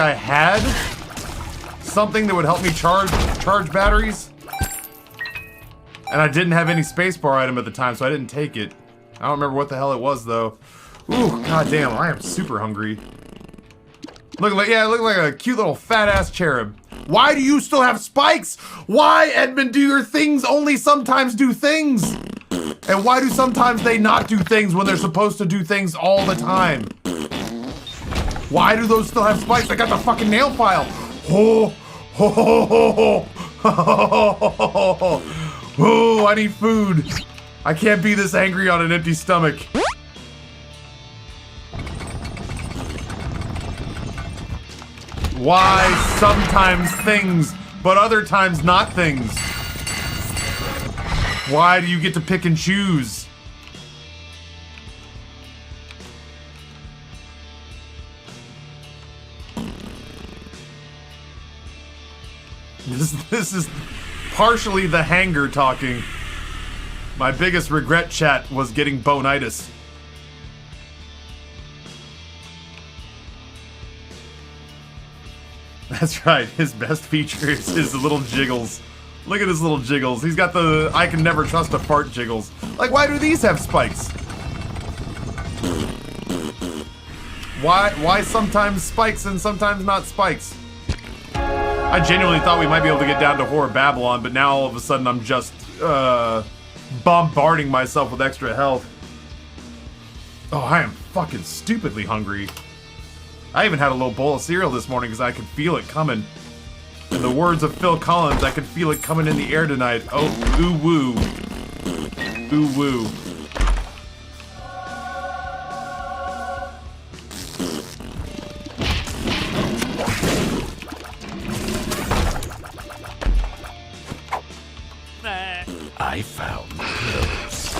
I had something that would help me charge batteries. And I didn't have any spacebar item at the time, so I didn't take it. I don't remember what the hell it was, though. Ooh, goddamn, I am super hungry. Look like a cute little fat-ass cherub. Why do you still have spikes? Why, Edmund, do your things only sometimes do things? And why do sometimes they not do things when they're supposed to do things all the time? Why do those still have spikes? I got the fucking nail file. Oh, ho, ho, ho, ho, ho, ho, ho, ho. Oh, I need food. I can't be this angry on an empty stomach. Why sometimes things, but other times not things? Why do you get to pick and choose? This is partially the hanger talking. My biggest regret, chat, was getting bonitis. That's right, his best feature is his little jiggles. Look at his little jiggles. He's got the I can never trust a fart jiggles. Like, why do these have spikes? Why sometimes spikes and sometimes not spikes? I genuinely thought we might be able to get down to Horror Babylon, but now all of a sudden I'm just, bombarding myself with extra health. Oh, I am fucking stupidly hungry. I even had a little bowl of cereal this morning because I could feel it coming. In the words of Phil Collins, I could feel it coming in the air tonight. Oh, ooh woo. Ooh woo. I found pills.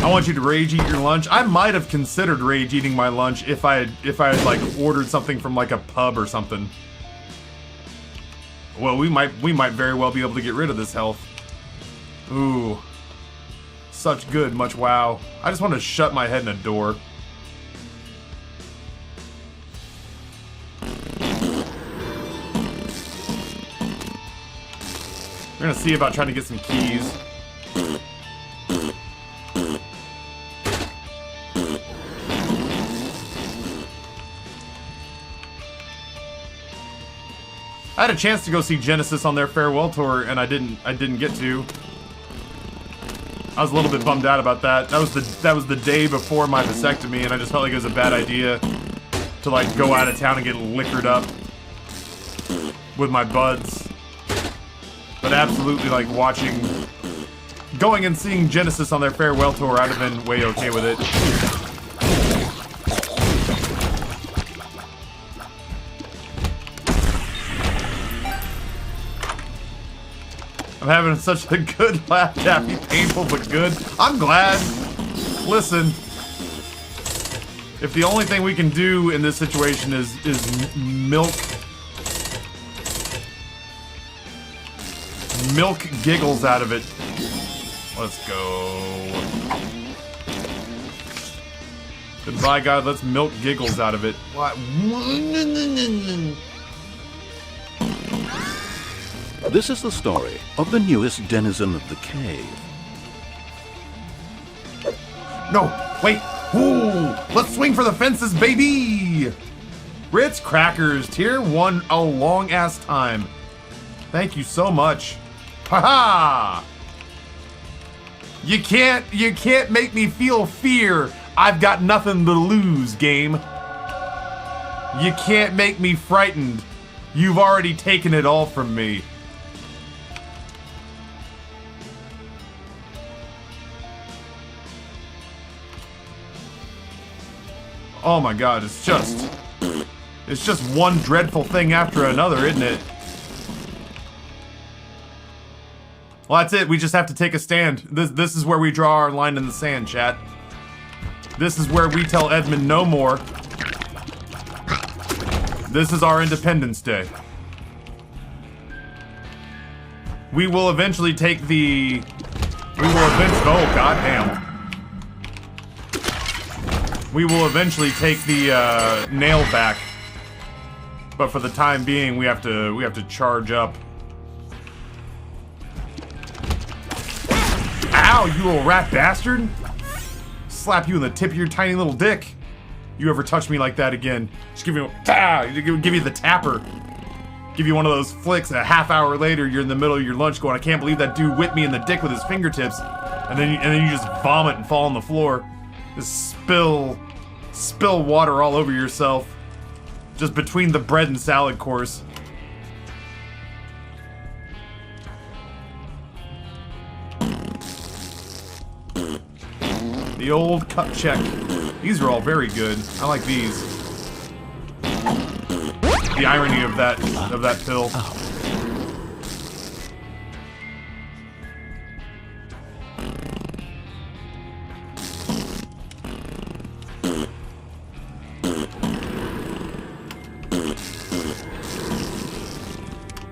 I want you to rage eat your lunch. I might have considered rage eating my lunch if I had like ordered something from like a pub or something. Well, we might very well be able to get rid of this health. Ooh. Such good, much wow. I just want to shut my head in a door. We're gonna see about trying to get some keys. I had a chance to go see Genesis on their farewell tour, and I didn't get to. I was a little bit bummed out about that. That was the day before my vasectomy, and I just felt like it was a bad idea to like go out of town and get liquored up with my buds. But absolutely, like going and seeing Genesis on their farewell tour, I'd have been way okay with it. I'm having such a good laugh, Daffy. Painful but good. I'm glad. Listen, if the only thing we can do in this situation is milk giggles out of it. Let's go. Goodbye, God. Let's milk giggles out of it. What? This is the story of the newest denizen of the cave. No, wait. Ooh, let's swing for the fences, baby. Ritz Crackers, tier 1 a long ass time. Thank you so much. Haha. You can't make me feel fear. I've got nothing to lose, game. You can't make me frightened. You've already taken it all from me. Oh my god, it's just one dreadful thing after another, isn't it? Well, that's it. We just have to take a stand. This is where we draw our line in the sand, chat. This is where we tell Edmund no more. This is our Independence Day. We will eventually take the... Oh, goddamn. We will eventually take the nail back. But for the time being, we have to charge up. Ow, you little rat bastard! Slap you in the tip of your tiny little dick. You ever touch me like that again? Just give you the tapper. Give you one of those flicks, and a half hour later, you're in the middle of your lunch going, I can't believe that dude whipped me in the dick with his fingertips. And then you just vomit and fall on the floor. Just spill water all over yourself. Just between the bread and salad course. The old cut check. These are all very good. I like these. The irony of that pill.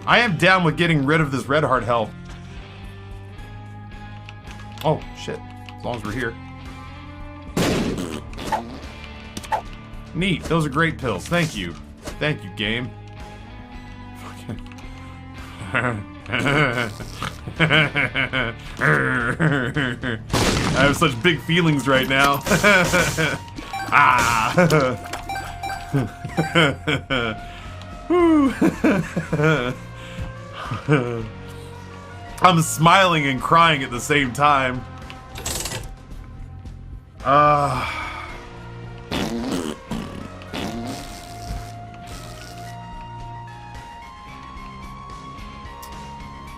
I am down with getting rid of this red heart health. Oh, shit. As long as we're here. Neat. Those are great pills. Thank you. Thank you, game. I have such big feelings right now. Ah. I'm smiling and crying at the same time.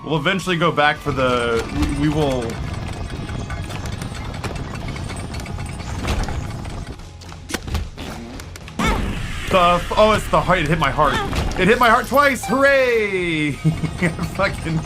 We'll eventually go back for the... We will... Oh, it's the heart. It hit my heart. It hit my heart twice. Hooray! Fucking...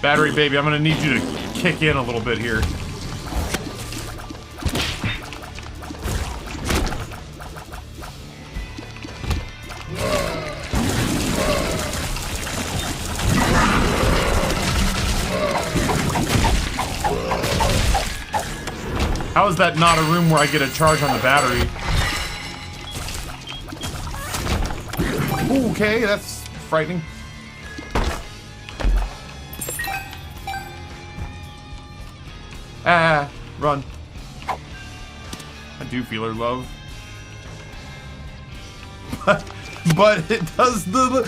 Battery baby, I'm gonna need you to kick in a little bit here. How is that not a room where I get a charge on the battery? Ooh, okay, that's frightening. Ah, run. I do feel her love. But it does the...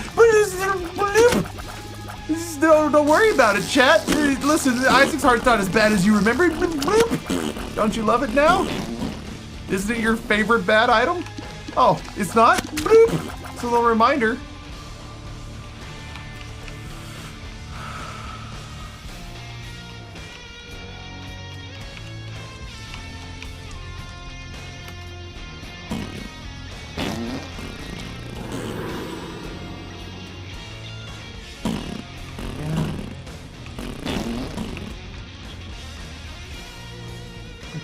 Don't worry about it, chat. Listen, Isaac's heart's not as bad as you remembered. Don't you love it now? Isn't it your favorite bad item? Oh, it's not? It's a little reminder.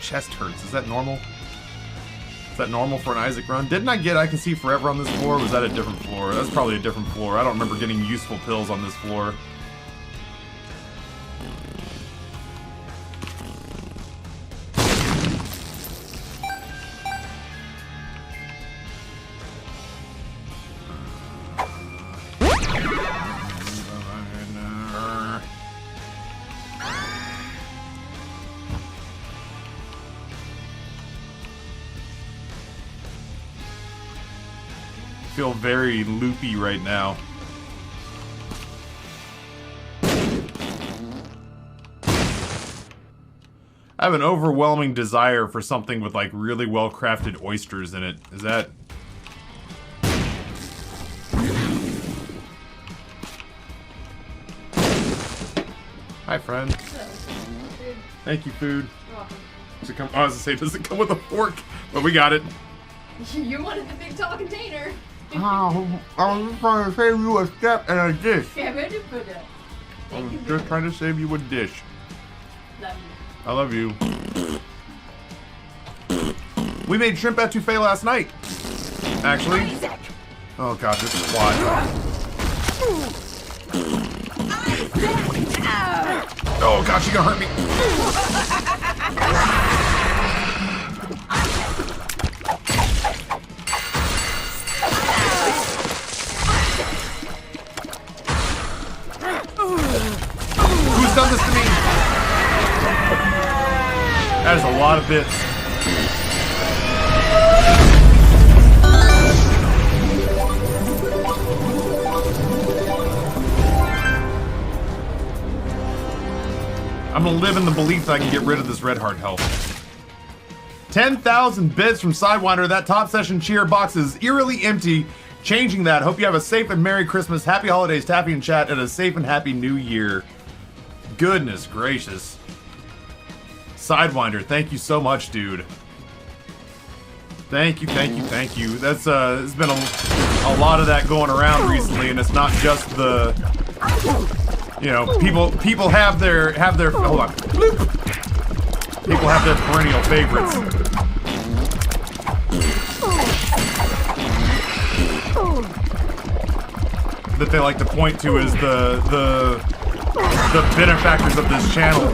chest hurts. Is that normal? Is that normal for an Isaac run? Didn't I get I Can See Forever on this floor? Or was that a different floor? That's probably a different floor. I don't remember getting useful pills on this floor. Feel very loopy right now. I have an overwhelming desire for something with like really well-crafted oysters in it. Is that... Hi, friend. Thank you, food. You're welcome. Does it come? I was gonna say, does it come with a fork? But we got it. You wanted the big tall container. Oh, I was just trying to save you a step and a dish. I I was just trying to save you a dish. Love you. I love you. We made shrimp etouffee last night. Actually. Oh god, this is quad. Oh god, she gonna hurt me. Who's done this to me? That is a lot of bits. I'm gonna live in the belief that I can get rid of this red heart health. 10,000 bits from Sidewinder. That top session cheer box is eerily empty. Changing that. Hope you have a safe and Merry Christmas, Happy Holidays, Taffy and Chat, and a safe and Happy New Year. Goodness gracious. Sidewinder, thank you so much, dude. Thank you, thank you, thank you. That's there's been a lot of that going around recently, and it's not just the, you know, people have their hold on. People have their perennial favorites. That they like to point to as the benefactors of this channel.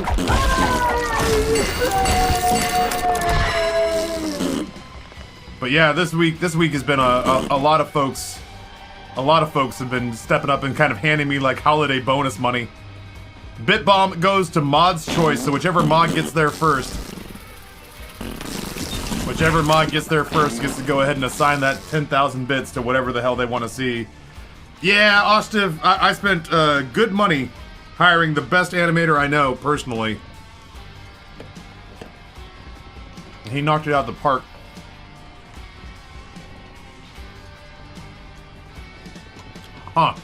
But yeah, this week has been a lot of folks. A lot of folks have been stepping up and kind of handing me like holiday bonus money. BitBomb goes to mod's choice, so whichever mod gets there first. Whichever mod gets there first gets to go ahead and assign that 10,000 bits to whatever the hell they want to see. Yeah, Ostiv, I spent good money hiring the best animator I know, personally. He knocked it out of the park. Huh.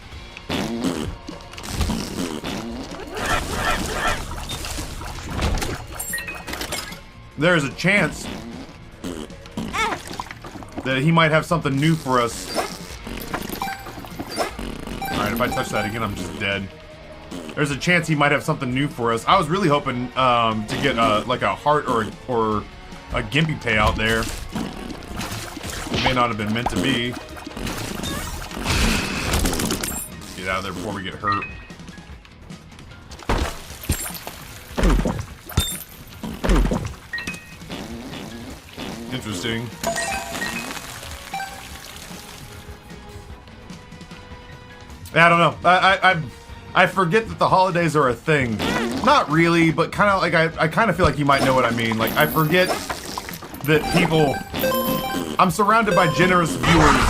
There's a chance that he might have something new for us. Alright, if I touch that again, I'm just dead. There's a chance he might have something new for us. I was really hoping to get like a heart or a Gimpy payout there. It may not have been meant to be. Let's get out of there before we get hurt. Interesting. I don't know. I forget that the holidays are a thing. Not really, but kind of like I kind of feel like you might know what I mean. Like I forget that people. I'm surrounded by generous viewers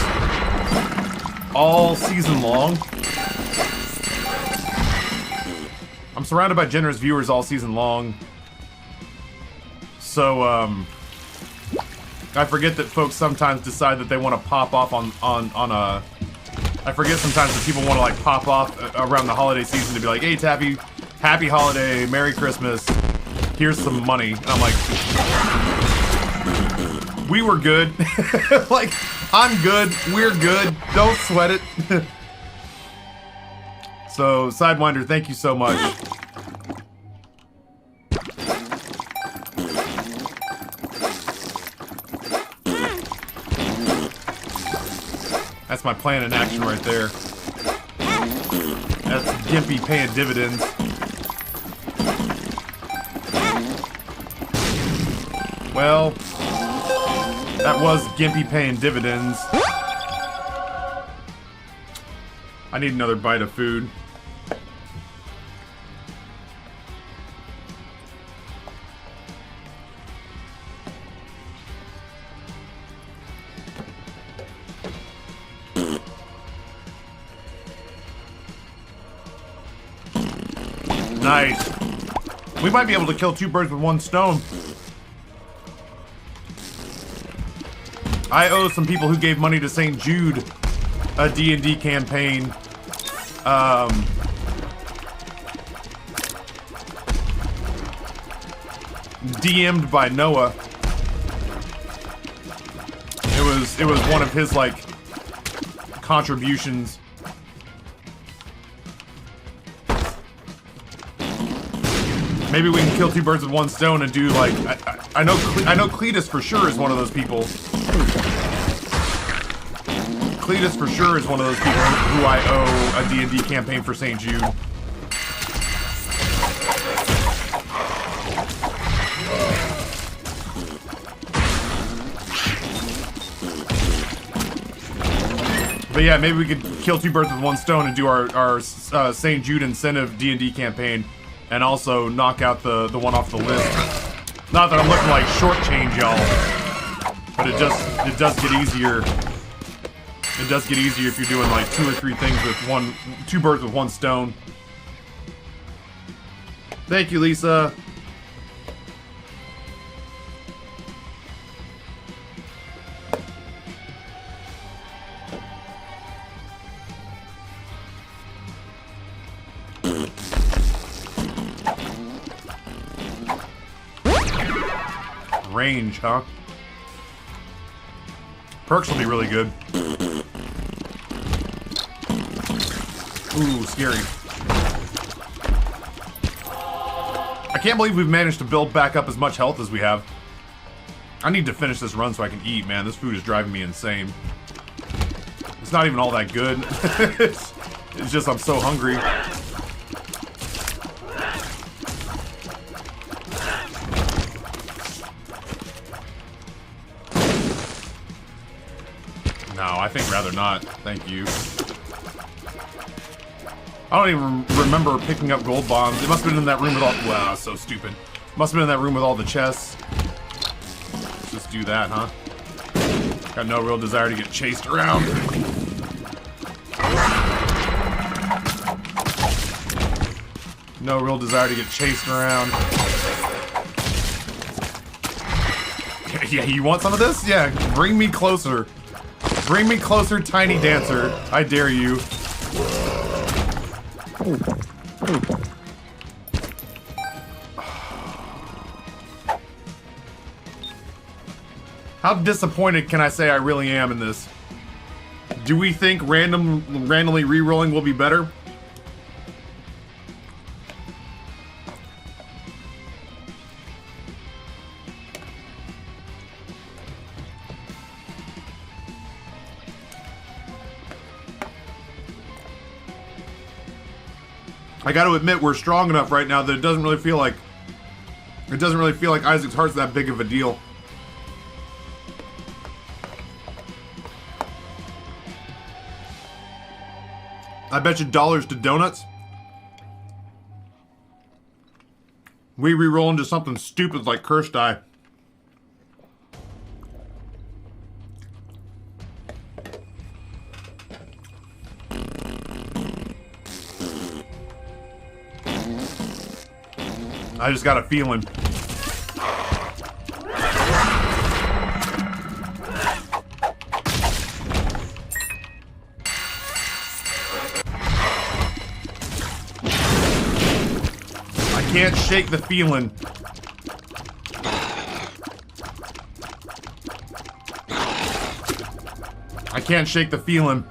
all season long. I'm surrounded by generous viewers all season long. So I forget that folks sometimes decide that they want to pop off on a. I forget sometimes that people want to like pop off around the holiday season to be like, hey Taffy, happy holiday, Merry Christmas, here's some money. And I'm like, we were good. Like, I'm good, we're good, don't sweat it. So, Sidewinder, thank you so much. my plan in action right there. That's Gimpy paying dividends. Well, that was Gimpy paying dividends. I need another bite of food. Nice. We might be able to kill 2 birds with 1 stone. I owe some people who gave money to St. Jude a D&D campaign. DM'd by Noah. It was one of his like contributions. Maybe we can kill 2 birds with 1 stone and do like I know Cletus for sure is one of those people. Cletus for sure is one of those people who I owe a D&D campaign for St. Jude. But yeah, maybe we could kill 2 birds with 1 stone and do our St. Jude incentive D&D campaign, and also knock out the one off the list. Not that I'm looking like shortchange y'all, but it does get easier. It does get easier if you're doing like 2 or 3 things with 2 birds with 1 stone. Thank you, Lisa. Range, huh? Perks will be really good. Ooh, scary. I can't believe we've managed to build back up as much health as we have. I need to finish this run so I can eat, man. This food is driving me insane. It's not even all that good. It's just I'm so hungry. No, I think rather not. Thank you. I don't even remember picking up gold bombs. It must have been in that room with all... Wow, so stupid. Must have been in that room with all the chests. Let's just do that, huh? Got no real desire to get chased around. No real desire to get chased around. Yeah, you want some of this? Yeah, bring me closer. Bring me closer, tiny dancer. I dare you. How disappointed can I say I really am in this? Do we think randomly re-rolling will be better? I got to admit, we're strong enough right now that it doesn't really feel like Isaac's heart's that big of a deal. I bet you dollars to donuts. We re-roll into something stupid like Curse Die. I just got a feeling. I can't shake the feeling. I can't shake the feeling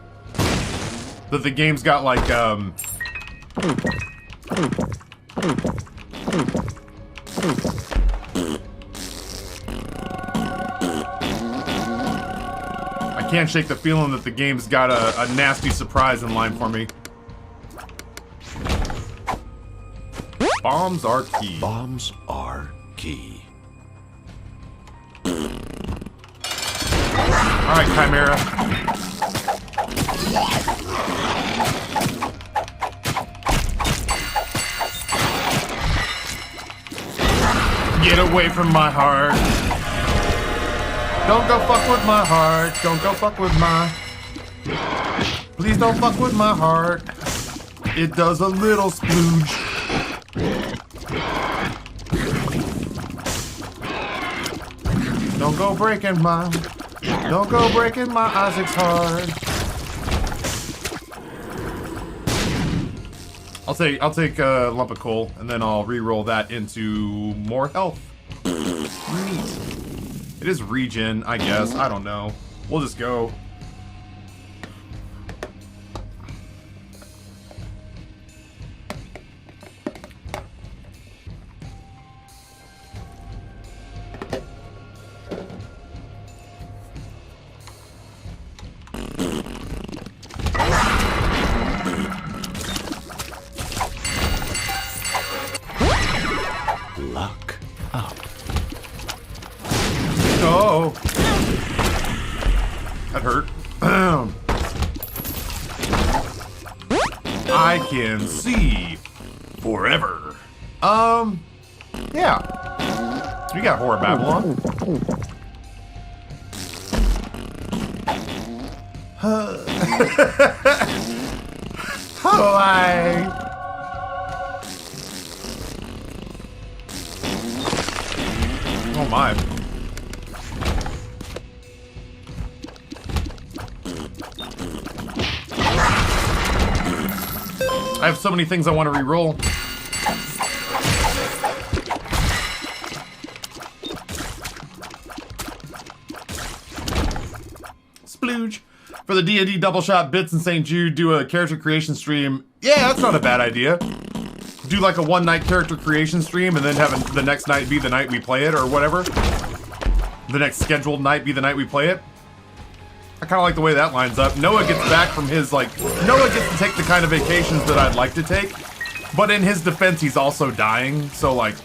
that the game's got like, I can't shake the feeling that the game's got a nasty surprise in line for me. Bombs are key. Bombs are key. Alright, Chimera. Get away from my heart. Don't go fuck with my heart. Don't go fuck with my... Please don't fuck with my heart. It does a little splooge. Don't go breaking my... Don't go breaking my Isaac's heart. I'll take a lump of coal, and then I'll re-roll that into more health. Neat. It is regen, I guess. I don't know. We'll just go. Luck up. Oh, that hurt. I can see forever. Yeah. We got Horror Babylon. Hi. Oh my. I have so many things I want to re-roll. Splooge. For the D&D Double Shot Bits in St. Jude, do a character creation stream. Yeah, that's not a bad idea. Do like a one-night character creation stream and then have the next night be the night we play it or whatever. The next scheduled night be the night we play it. I kind of like the way that lines up. Noah gets back from his, like... Noah gets to take the kind of vacations that I'd like to take. But in his defense, he's also dying. So, like...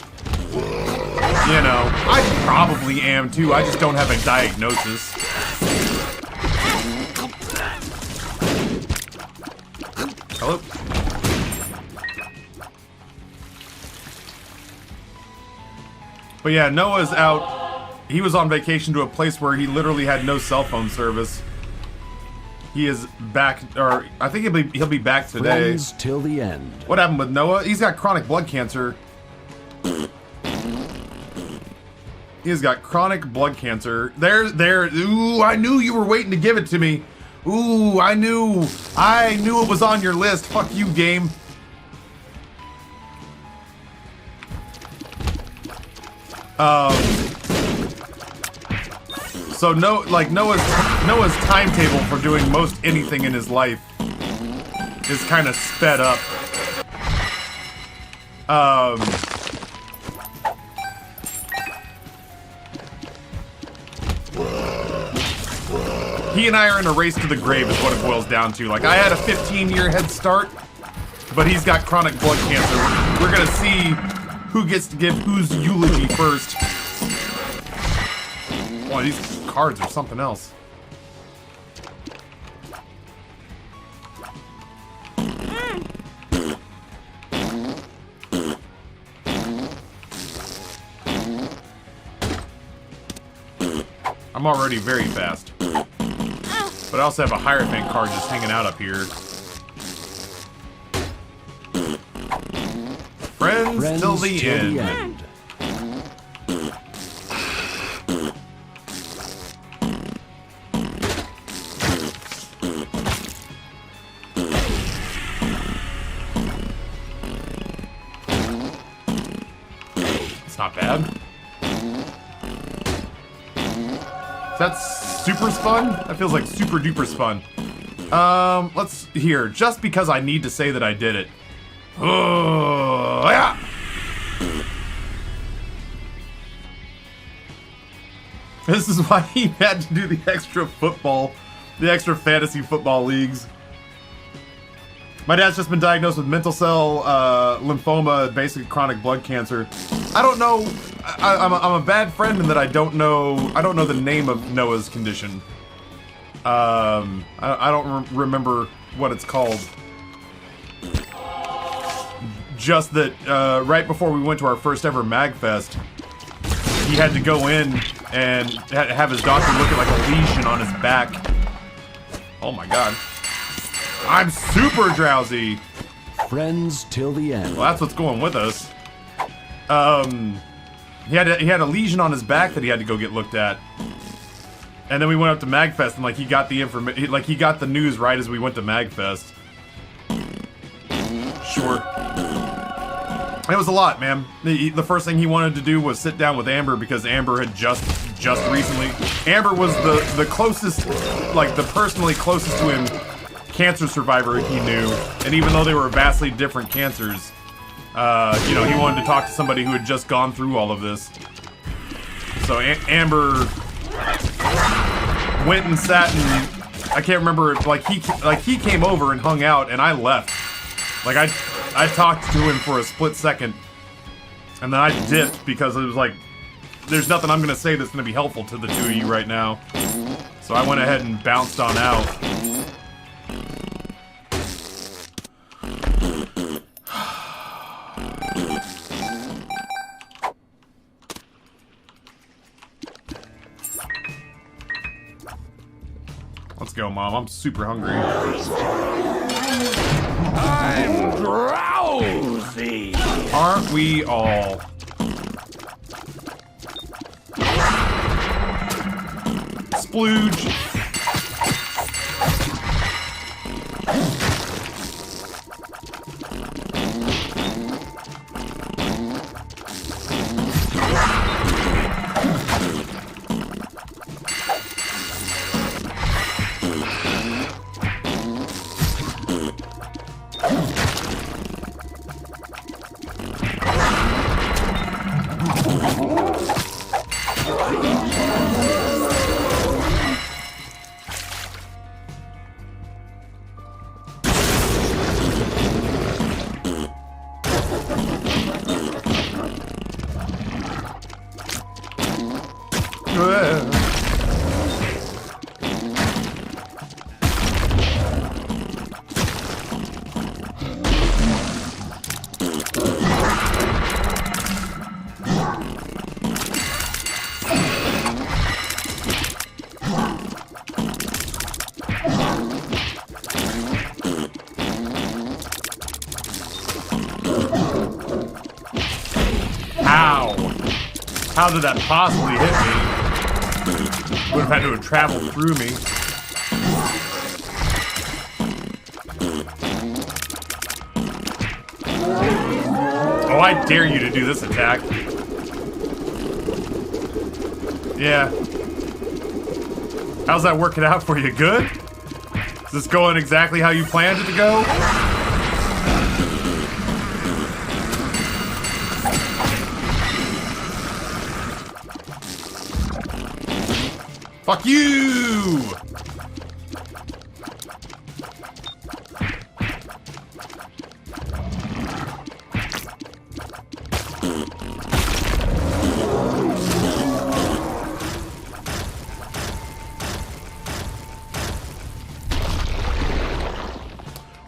You know, I probably am too. I just don't have a diagnosis. Hello? But yeah, Noah's out. He was on vacation to a place where he literally had no cell phone service. He is back, or I think he'll be back today. Friends till the end. What happened with Noah? He's got chronic blood cancer. He's got chronic blood cancer. There. Ooh, I knew you were waiting to give it to me. Ooh, I knew it was on your list. Fuck you, game. So Noah's timetable for doing most anything in his life is kind of sped up. He and I are in a race to the grave is what it boils down to. Like, I had a 15-year head start, but he's got chronic blood cancer. We're gonna see who gets to give whose eulogy first. Boy, these cards are something else. I'm already very fast. But I also have a Hierophant card just hanging out up here. Friends till the end. It's not bad. That's super fun? That feels like super duper fun. Let's here. Just because I need to say that I did it. Oh, yeah. This is why he had to do the extra football The extra fantasy football leagues. My dad's just been diagnosed with mantle cell lymphoma, basically chronic blood cancer. I don't know. I'm a bad friend in that I don't know the name of Noah's condition. I don't remember what it's called. Just that right before we went to our first ever MagFest, he had to go in and have his doctor look at like a lesion on his back. Oh my god. I'm super drowsy. Friends till the end. Well, that's what's going with us. He had a lesion on his back that he had to go get looked at. And then we went up to MagFest and like he got the he got the news right as we went to MagFest. Sure. It was a lot, man. The first thing he wanted to do was sit down with Amber because Amber had just recently. Amber was the closest, like the personally closest to him cancer survivor he knew, and even though they were vastly different cancers, you know, he wanted to talk to somebody who had just gone through all of this. So Amber went and sat and I can't remember, like he came over and hung out and I left. Like I talked to him for a split second and then I dipped because it was like, there's nothing I'm gonna say that's gonna be helpful to the two of you right now. So I went ahead and bounced on out. Let's go, Mom. I'm super hungry. I'm drowsy. Aren't we all? Splooge. How did that possibly hit me? Would have had to have traveled through me. Oh, I dare you to do this attack. Yeah. How's that working out for you? Good? Is this going exactly how you planned it to go? Fuck you!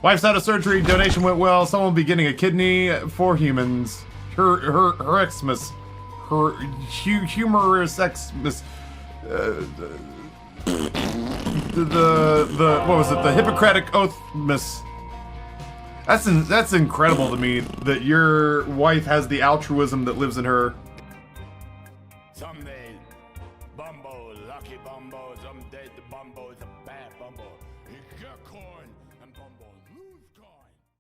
Wife's out of surgery, donation went well, someone will be getting a kidney for humans. Her Xmas. Her humorous Xmas. The what was it? The Hippocratic Oath miss. That's incredible to me that your wife has the altruism that lives in her. Someday, Bumbo, lucky Bumbo, someday the Bumbo is a bad Bumbo.